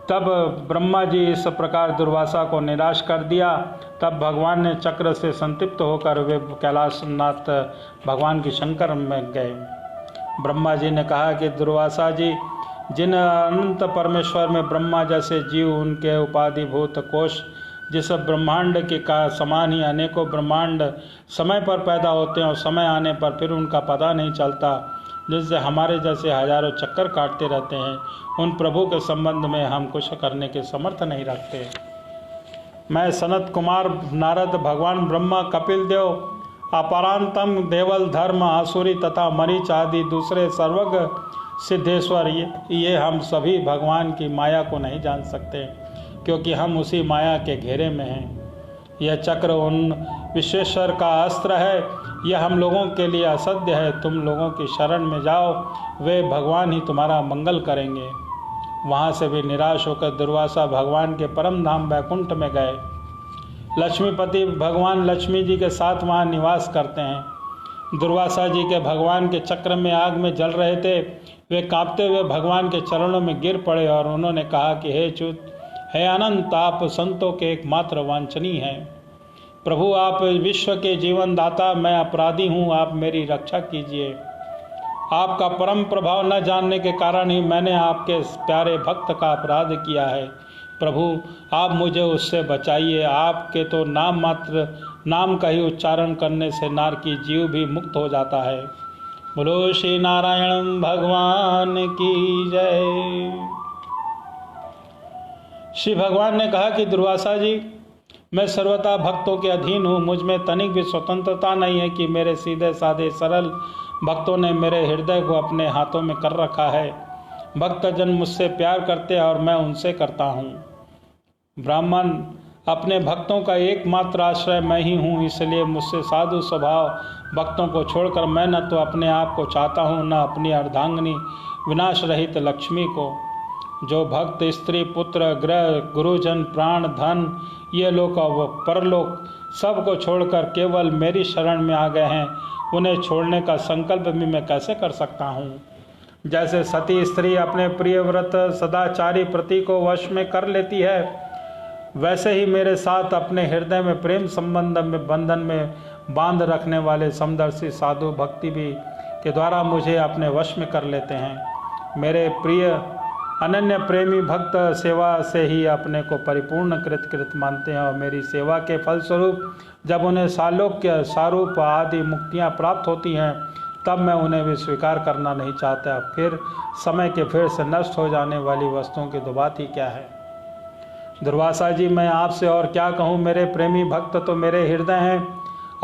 S1: तब ब्रह्मा जी इस प्रकार दुर्वासा को निराश कर दिया। तब भगवान ने चक्र से संतृप्त होकर वे कैलाशनाथ भगवान की शंकर में गए। ब्रह्मा जी ने कहा कि दुर्वासा जी, जिन अनंत परमेश्वर में ब्रह्मा जैसे जीव, उनके उपाधिभूत कोश, जिस ब्रह्मांड के का समान ही अनेकों ब्रह्मांड समय पर पैदा होते हैं और समय आने पर फिर उनका पता नहीं चलता, जिससे हमारे जैसे हजारों चक्कर काटते रहते हैं, उन प्रभु के संबंध में हम कुछ करने के समर्थ नहीं रखते। मैं सनत कुमार, नारद, भगवान ब्रह्मा, कपिल देव, अपरांतम, देवल, धर्म, आसुरी तथा मरीच आदि दूसरे सर्वज्ञ सिद्धेश्वर, ये हम सभी भगवान की माया को नहीं जान सकते, क्योंकि हम उसी माया के घेरे में हैं। यह चक्र उन विश्वेश्वर का अस्त्र है, यह हम लोगों के लिए असत्य है। तुम लोगों की शरण में जाओ, वे भगवान ही तुम्हारा मंगल करेंगे। वहाँ से भी निराश होकर दुर्वासा भगवान के परम धाम वैकुंठ में गए। लक्ष्मीपति भगवान लक्ष्मी जी के साथ वहाँ निवास करते हैं। दुर्वासा जी के भगवान के चक्र में आग में जल रहे थे। वे कांपते हुए भगवान के चरणों में गिर पड़े और उन्होंने कहा कि हे च्युत, हे अनंत, आप संतों के एकमात्र वांछनीय हैं। प्रभु, आप विश्व के जीवन दाता, मैं अपराधी हूँ, आप मेरी रक्षा कीजिए। आपका परम प्रभाव न जानने के कारण ही मैंने आपके प्यारे भक्त का अपराध किया है। प्रभु, आप मुझे उससे बचाइए। आपके तो नाम का ही उच्चारण करने से नार की जीव भी मुक्त हो जाता है। बोलो श्री नारायण भगवान की जय। श्री भगवान ने कहा कि दुर्वासा जी, मैं सर्वथा भक्तों के अधीन हूँ। मुझ में तनिक भी स्वतंत्रता नहीं है कि मेरे सीधे साधे सरल भक्तों ने मेरे हृदय को अपने हाथों में कर रखा है। भक्तजन मुझसे प्यार करते हैं और मैं उनसे करता हूँ। ब्राह्मण, अपने भक्तों का एकमात्र आश्रय मैं ही हूँ, इसलिए मुझसे साधु स्वभाव भक्तों को छोड़कर मैं न तो अपने आप को चाहता हूँ, न अपनी अर्धांगिनी विनाश रहित लक्ष्मी को। जो भक्त स्त्री, पुत्र, गृह, गुरुजन, प्राण, धन, ये लोक और परलोक सबको छोड़कर केवल मेरी शरण में आ गए हैं, उन्हें छोड़ने का संकल्प भी मैं कैसे कर सकता हूँ। जैसे सती स्त्री अपने प्रिय व्रत सदाचारी पति को वश में कर लेती है, वैसे ही मेरे साथ अपने हृदय में प्रेम संबंध में बंधन में बांध रखने वाले समदर्शी साधु भक्ति भी के द्वारा मुझे अपने वश में कर लेते हैं। मेरे प्रिय अनन्य प्रेमी भक्त सेवा से ही अपने को परिपूर्ण कृत मानते हैं और मेरी सेवा के फलस्वरूप जब उन्हें सालोक्य, सारूप आदि मुक्तियाँ प्राप्त होती हैं, तब मैं उन्हें भी स्वीकार करना नहीं चाहता। फिर समय के फिर से नष्ट हो जाने वाली वस्तुओं की तो बात ही क्या है। दुर्वासा जी, मैं आपसे और क्या कहूँ। मेरे प्रेमी भक्त तो मेरे हृदय हैं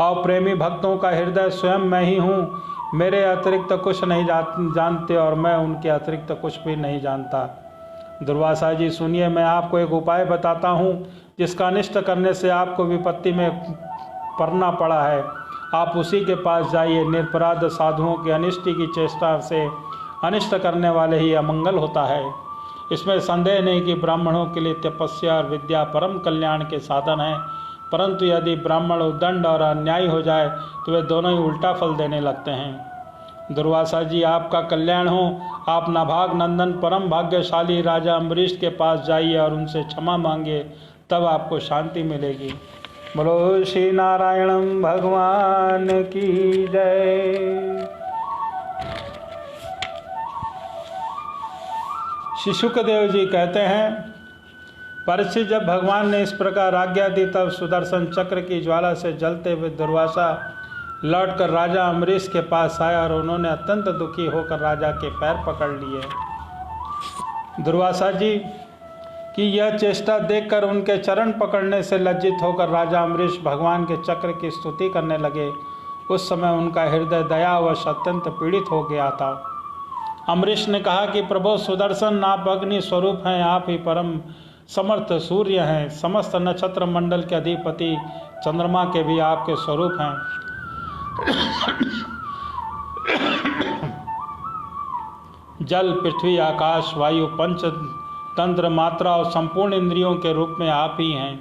S1: और प्रेमी भक्तों का हृदय स्वयं मैं ही हूँ। मेरे अतिरिक्त कुछ नहीं जानते और मैं उनके अतिरिक्त कुछ भी नहीं जानता। दुर्वासा जी सुनिए, मैं आपको एक उपाय बताता हूँ जिसका अनिष्ट करने से आपको विपत्ति में पड़ना पड़ा है। आप उसी के पास जाइए। निरपराध साधुओं के अनिष्ट की चेष्टा से अनिष्ट करने वाले ही अमंगल होता है। इसमें संदेह नहीं कि ब्राह्मणों के लिए तपस्या और विद्या परम कल्याण के साधन हैं, परंतु यदि ब्राह्मण उद्दंड और अन्यायी हो जाए तो वे दोनों ही उल्टा फल देने लगते हैं। दुर्वासा जी, आपका कल्याण हो। आप नाभाग नंदन परम भाग्यशाली राजा अम्बरीश के पास जाइए और उनसे क्षमा मांगिए, तब आपको शांति मिलेगी। बोलो श्री नारायण भगवान की जय। श्री सुखदेव जी कहते हैं, परीक्षित, जब भगवान ने इस प्रकार आज्ञा दी तब सुदर्शन चक्र की ज्वाला से जलते हुए दुर्वासा लौटकर राजा अम्बरीश के पास आया और उन्होंने अत्यंत दुखी होकर राजा के पैर पकड़ लिए। दुर्वासा जी की यह चेष्टा देखकर उनके चरण पकड़ने से लज्जित होकर राजा अम्बरीश भगवान के चक्र की स्तुति करने लगे। उस समय उनका हृदय दयावश अत्यंत पीड़ित हो गया था। अम्बरीश ने कहा कि प्रभु सुदर्शन, आप अग्नि स्वरूप हैं, आप ही परम समर्थ सूर्य हैं, समस्त नक्षत्र मंडल के अधिपति चंद्रमा के भी आपके स्वरूप हैं। जल, पृथ्वी, आकाश, वायु, पंच तंत्र, मात्रा और संपूर्ण इंद्रियों के रूप में आप ही हैं।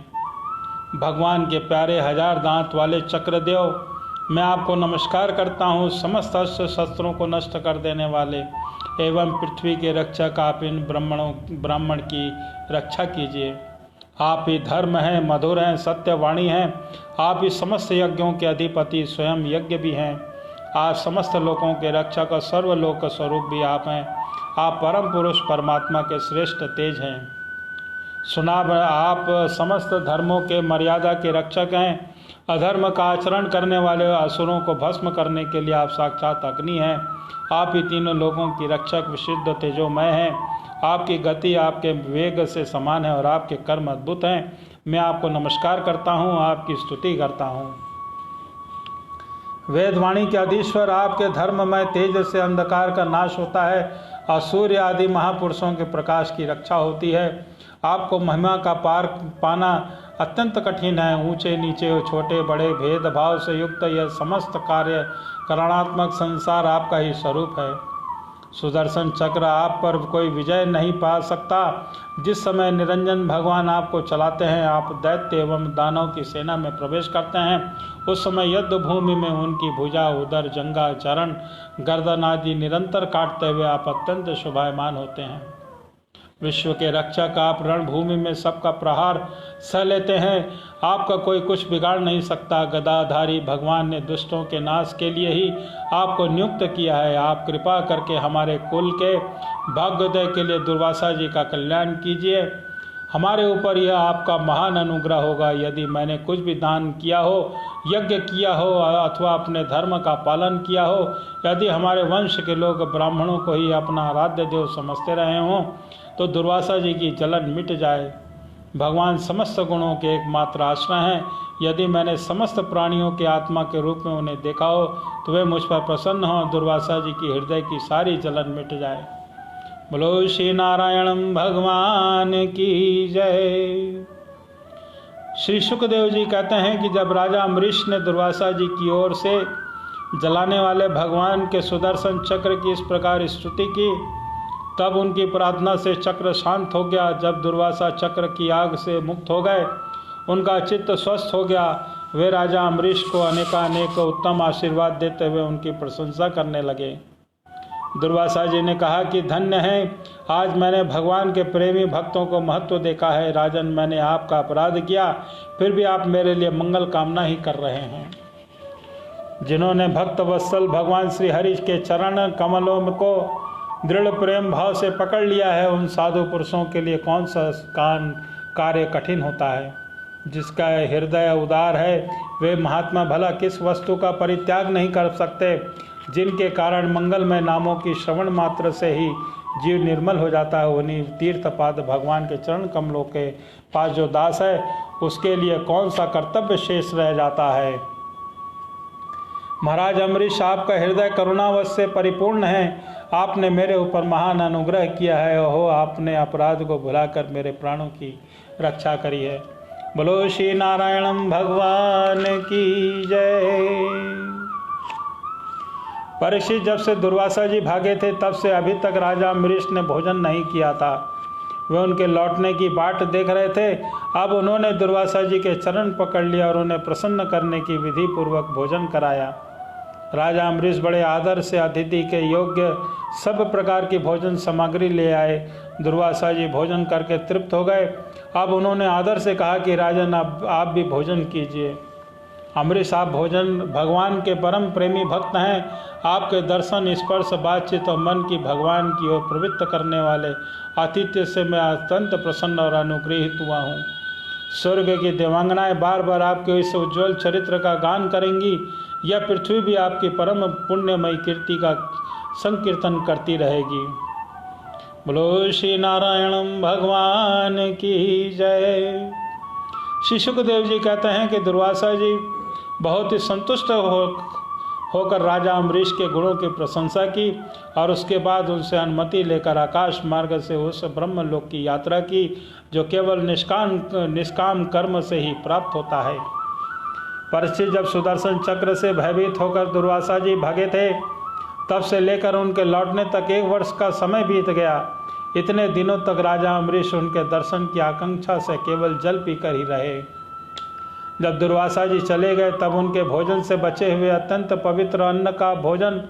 S1: भगवान के प्यारे हजार दांत वाले चक्रदेव, मैं आपको नमस्कार करता हूँ। समस्त अस्त्र शस्त्रों को नष्ट कर देने वाले एवं पृथ्वी के रक्षक, आप इन ब्राह्मण की रक्षा कीजिए। आप ही धर्म हैं, मधुर हैं, सत्यवाणी हैं। आप ही समस्त यज्ञों के अधिपति, स्वयं यज्ञ भी हैं। आप समस्त लोकों के रक्षक और सर्वलोक स्वरूप भी आप हैं। आप परम पुरुष परमात्मा के श्रेष्ठ तेज हैं। सुना, आप समस्त धर्मों के मर्यादा के रक्षक हैं। अधर्म का आचरण करने वाले असुरों को भस्म करने के लिए आप साक्षात अग्नि हैं। आप ही तीनों लोगों की रक्षक विशुद्ध तेजोमय हैं। आपकी गति आपके वेग से समान है और आपके कर्म अद्भुत हैं। मैं आपको नमस्कार करता हूँ, आपकी स्तुति करता हूँ। वेदवाणी के अधीश्वर, आपके धर्ममय तेज से अंधकार का नाश होता है और सूर्य आदि महापुरुषों के प्रकाश की रक्षा होती है। आपको महिमा का पार पाना अत्यंत कठिन है। ऊंचे नीचे, छोटे बड़े भेदभाव से युक्त यह समस्त कार्य करणात्मक संसार आपका ही स्वरूप है। सुदर्शन चक्र आप पर कोई विजय नहीं पा सकता। जिस समय निरंजन भगवान आपको चलाते हैं, आप दैत्य एवं दानव की सेना में प्रवेश करते हैं, उस समय युद्ध भूमि में उनकी भुजा, उदर, जंघा, चरण, गर्दन आदि निरंतर काटते हुए आप अत्यंत शोभायमान होते हैं। विश्व के रक्षक आप रणभूमि में सबका प्रहार सह लेते हैं, आपका कोई कुछ बिगाड़ नहीं सकता। गदाधारी भगवान ने दुष्टों के नाश के लिए ही आपको नियुक्त किया है। आप कृपा करके हमारे कुल के भाग्योदय के लिए दुर्वासा जी का कल्याण कीजिए। हमारे ऊपर यह आपका महान अनुग्रह होगा। यदि मैंने कुछ भी दान किया हो, यज्ञ किया हो अथवा अपने धर्म का पालन किया हो, यदि हमारे वंश के लोग ब्राह्मणों को ही अपना आराध्य देव समझते रहे हों, तो दुर्वासा जी की जलन मिट जाए। भगवान समस्त गुणों के एकमात्र आश्रय हैं। यदि मैंने समस्त प्राणियों के आत्मा के रूप में उन्हें देखा हो, तो वे मुझ पर प्रसन्न हों, दुर्वासा जी की हृदय की सारी जलन मिट जाए। बोलो श्री नारायण भगवान की जय। श्री सुखदेव जी कहते हैं कि जब राजा अम्बरीश ने दुर्वासा जी की ओर से जलाने वाले भगवान के सुदर्शन चक्र की इस प्रकार स्तुति की, तब उनकी प्रार्थना से चक्र शांत हो गया। जब दुर्वासा चक्र की आग से मुक्त हो गए, उनका चित्त स्वस्थ हो गया। वे राजा अम्बरीश को अनेकानेक उत्तम आशीर्वाद देते हुए उनकी प्रशंसा करने लगे। दुर्वासा जी ने कहा कि धन्य है, आज मैंने भगवान के प्रेमी भक्तों को महत्व देखा है। राजन, मैंने आपका अपराध किया, फिर भी आप मेरे लिए मंगल कामना ही कर रहे हैं। जिन्होंने भक्त वत्सल भगवान श्री हरि के चरण कमलों को दृढ़ प्रेम भाव से पकड़ लिया है, उन साधु पुरुषों के लिए कौन सा कार्य कठिन होता है। जिसका हृदय उदार है, वे महात्मा भला किस वस्तु का परित्याग नहीं कर सकते। जिनके कारण मंगलमय नामों की श्रवण मात्र से ही जीव निर्मल हो जाता है, उन्हीं तीर्थपाद भगवान के चरण कमलों के पास जो दास है, उसके लिए कौन सा कर्तव्य शेष रह जाता है। महाराज अम्बरीश, आपका हृदय करुणावश से परिपूर्ण है। आपने मेरे ऊपर महान अनुग्रह किया है। ओहो, आपने अपराध को भुलाकर मेरे प्राणों की रक्षा करी है। बोलो श्री नारायण भगवान की जय। परीक्षित, जब से दुर्वासा जी भागे थे, तब से अभी तक राजा अम्बरीश ने भोजन नहीं किया था। वे उनके लौटने की बाट देख रहे थे। अब उन्होंने दुर्वासा जी के चरण पकड़ लिया और उन्हें प्रसन्न करने की विधि पूर्वक भोजन कराया। राजा अम्बरीश बड़े आदर से अतिथि के योग्य सब प्रकार की भोजन सामग्री ले आए। दुर्वासा जी भोजन करके तृप्त हो गए। अब उन्होंने आदर से कहा कि राजन, आप भी भोजन कीजिए। अम्बरीश, आप भोजन भगवान के परम प्रेमी भक्त हैं। आपके दर्शन, स्पर्श, बातचीत और मन की भगवान की ओर प्रवृत्त करने वाले आतिथ्य से मैं अत्यंत प्रसन्न और अनुग्रहित हुआ हूँ। स्वर्ग की देवांगनाएं बार बार आपके इस उज्ज्वल चरित्र का गान करेंगी। यह पृथ्वी भी आपकी परम पुण्यमयी कीर्ति का संकीर्तन करती रहेगी। बोलो श्री नारायण भगवान की जय। श्री सुखदेव जी कहते हैं कि दुर्वासा जी बहुत ही संतुष्ट होकर राजा अम्बरीश के गुणों की प्रशंसा की और उसके बाद उनसे अनुमति लेकर आकाश मार्ग से उस ब्रह्मलोक की यात्रा की, जो केवल निष्काम कर्म से ही प्राप्त होता है। परीक्षित, जब सुदर्शन चक्र से भयभीत होकर दुर्वासा जी भागे थे, तब से लेकर उनके लौटने तक 1 वर्ष का समय बीत गया। इतने दिनों तक राजा अम्बरीश उनके दर्शन की आकांक्षा से केवल जल पीकर ही रहे। जब दुर्वासा जी चले गए, तब उनके भोजन से बचे हुए अत्यंत पवित्र अन्न का भोजन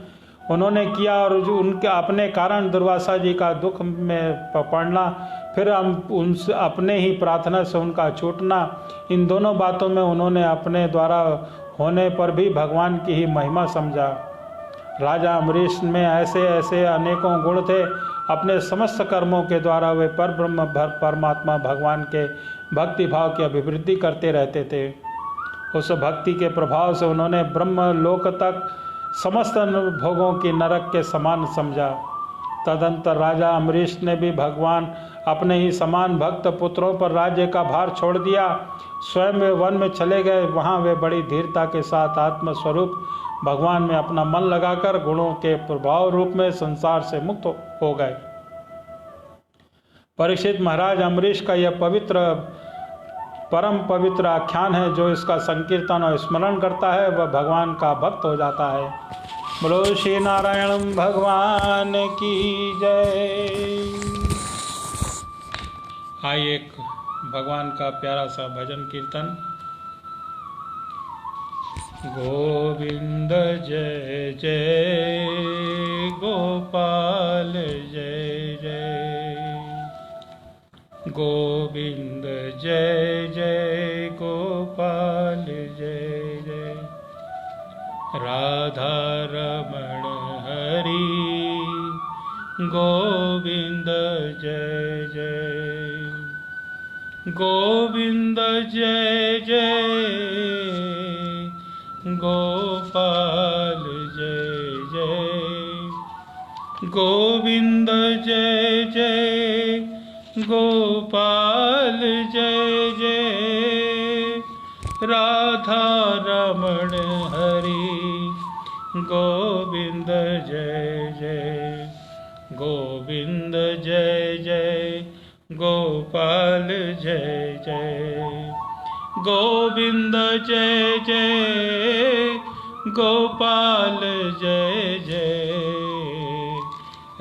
S1: उन्होंने किया और उनके अपने कारण दुर्वासा जी का दुख में पड़ना, फिर उनसे अपने ही प्रार्थना से उनका छूटना, इन दोनों बातों में उन्होंने अपने द्वारा होने पर भी भगवान की ही महिमा समझा। राजा अम्बरीश में ऐसे ऐसे अनेकों गुण थे। अपने समस्त कर्मों के द्वारा वे परब्रह्म परमात्मा भगवान के भक्ति भाव की अभिवृद्धि करते रहते थे। उस भक्ति के प्रभाव से उन्होंने ब्रह्म लोक तक समस्त भोगों की नरक के समान समझा। तदंतर राजा अम्बरीश ने भी भगवान अपने ही समान भक्त पुत्रों पर राज्य का भार छोड़ दिया। स्वयं वे वन में चले गए। वहाँ वे बड़ी धीरता के साथ आत्मस्वरूप भगवान में अपना मन लगाकर गुणों के प्रभाव रूप में संसार से मुक्त हो गए। परीक्षित, महाराज अम्बरीश का यह परम पवित्र आख्यान है। जो इसका संकीर्तन और स्मरण करता है, वह भगवान का भक्त हो जाता है। बोलो श्री नारायण भगवान की जय। आइए एक भगवान का प्यारा सा भजन कीर्तन। गोविंद जय जय गोपाल जय जय, गोविंद जय जय गोपाल जय जय, राधा रमण हरि गोविंद जय जय, गोविंद जय जय गोपाल जय जय, गोविंद जय जय गोपाल जय जय, राधा रमण हरि गोविंद जय जय, गोविंद जय जय गोपाल जय जय, गोविंद जय जय गोपाल जय जय,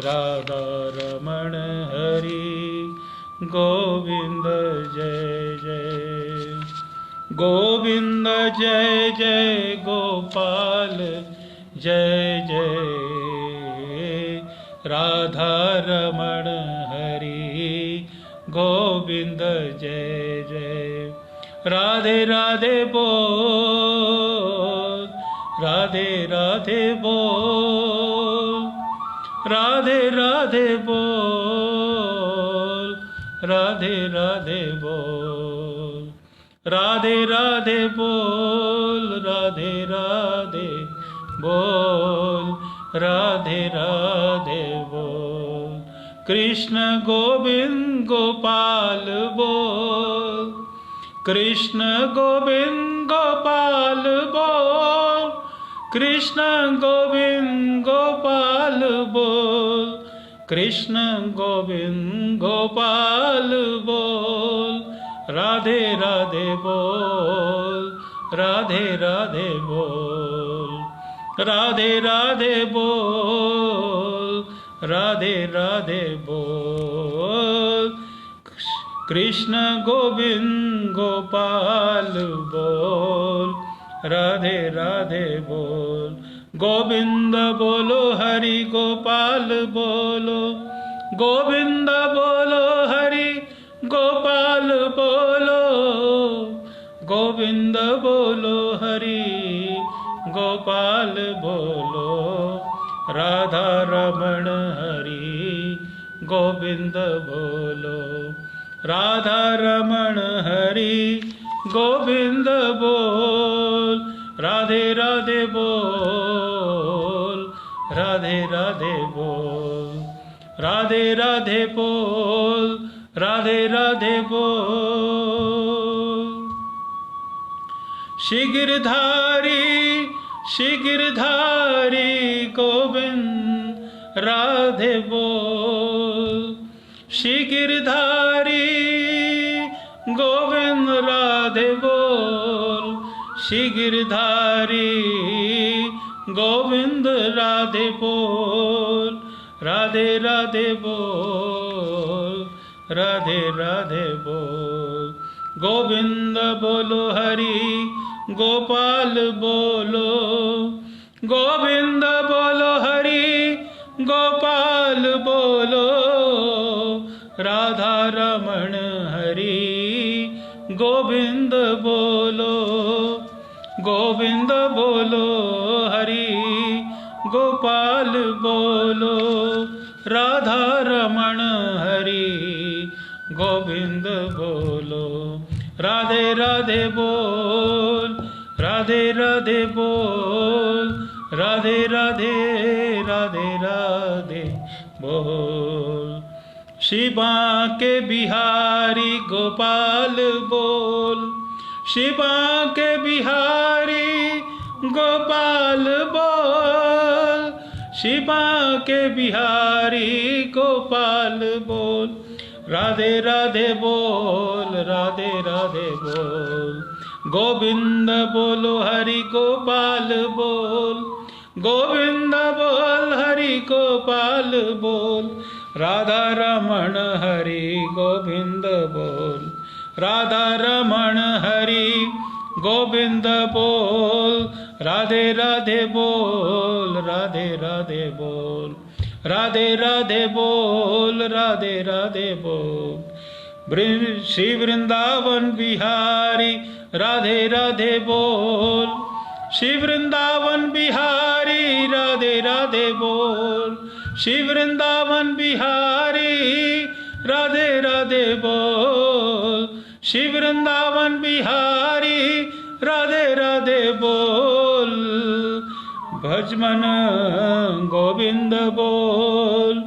S1: राधा रमण हरि गोविंद जय जय, गोविंद जय जय गोपाल जय जय, राधा रमण हरि गोविंद जय जय, राधे राधे बोल, राधे राधे बोल, राधे राधे बोल, राधे राधे बोल, राधे राधे बोल, राधे राधे बोल, राधे राधे बोल, कृष्ण गोविंद गोपाल बोल, कृष्ण गोविंद गोपाल बोल, कृष्ण गोविंद गोपाल बोल, कृष्ण गोविंद गोपाल बोल, राधे राधे बोल, राधे राधे बोल, राधे राधे बोल, राधे राधे बोल, कृष्ण गोविंद गोपाल बोल, राधे राधे बोल, गोविंद बोलो हरि गोपाल बोलो, गोविंद बोलो हरि गोपाल बोलो, गोविंद बोलो हरि गोपाल बोलो, राधा रमण हरि गोविंद बोलो, राधा रमण हरि गोविंद बोल, राधे राधे बोल, राधे राधे बोल, राधे राधे बोल, राधे राधे बोल, शीगिरधारी शीगिरधारी गोविंद राधे बोल, शीगिरधारी गोविंद राधे बोल, शीगिरधारी गोविंद राधे बोल, राधे राधे बोल, राधे राधे बोल, गोविंद बोलो हरि गोपाल बोलो, गोविंद बोलो हरि गोपाल बोलो, राधा रमण हरि गोविंद बोलो, गोविंद बोलो हरि गोपाल बोलो, राधा रमण हरि गोविंद बोलो, राधे राधे बोल, राधे राधे बोल, राधे राधे राधे राधे बोल, शिवा के बिहारी गोपाल बोल, शिवा के बिहारी गोपाल बोल, शिवा के बिहारी गोपाल बोल, राधे राधे बोल, राधे राधे बोल, गोविंद बोलो हरि गोपाल बोल, गोविंद बोल, हरि गोपाल बोल, राधा रमण हरि गोविंद बोल, राधा रमण हरि गोविंद बोल, राधे राधे बोल, राधे राधे बोल, राधे राधे बोल, राधे राधे बोल, श्री वृंदावन बिहारी राधे राधे बोल, श्री वृंदावन बिहारी राधे राधे बोल, श्री वृंदावन बिहारी राधे राधे बोल, श्री वृंदावन बिहारी राधे राधे बोल, भजमन गोविंद बोल,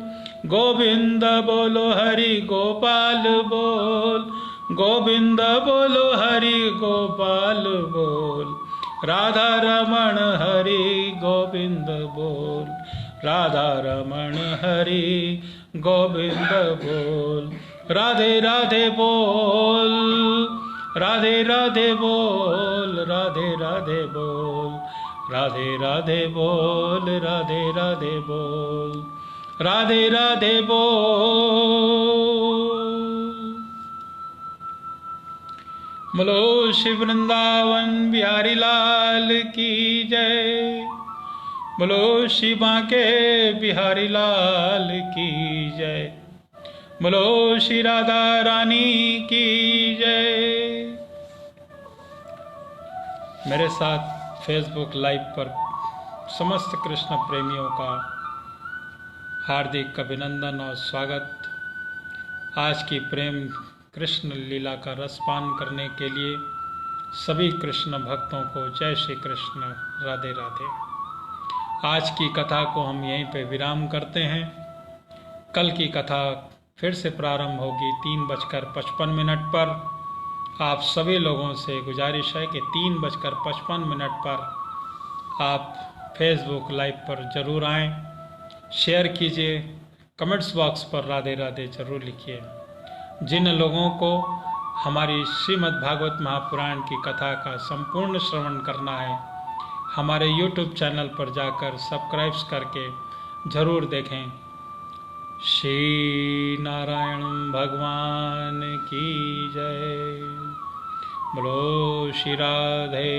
S1: गोविंद बोलो हरि गोपाल बोल, गोविंद बोलो हरि गोपाल बोल, राधा रमण हरि गोविंद बोल, राधा रमण हरि गोविंद बोल, राधे राधे बोल, राधे राधे बोल, राधे राधे बोल, राधे राधे बोल, राधे राधे बोल, राधे राधे बोल। बोलो श्री वृंदावन बिहारी लाल की जय, बोलो श्री बांके बिहारी लाल की जय, बोलो श्री राधा रानी की जय। मेरे साथ फेसबुक लाइव पर समस्त कृष्ण प्रेमियों का हार्दिक अभिनंदन और स्वागत। आज की प्रेम कृष्ण लीला का रसपान करने के लिए सभी कृष्ण भक्तों को जय श्री कृष्ण, राधे राधे। आज की कथा को हम यहीं पे विराम करते हैं। कल की कथा फिर से प्रारंभ होगी 3:55 पर। आप सभी लोगों से गुजारिश है कि 3:55 पर आप फेसबुक लाइव पर जरूर आएं, शेयर कीजिए, कमेंट्स बॉक्स पर राधे राधे जरूर लिखिए। जिन लोगों को हमारी श्रीमद् भागवत महापुराण की कथा का संपूर्ण श्रवण करना है, हमारे YouTube चैनल पर जाकर सब्सक्राइब करके जरूर देखें। श्री नारायण भगवान की जय। बोलो श्री राधे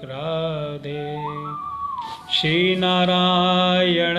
S1: राधे, श्री नारायण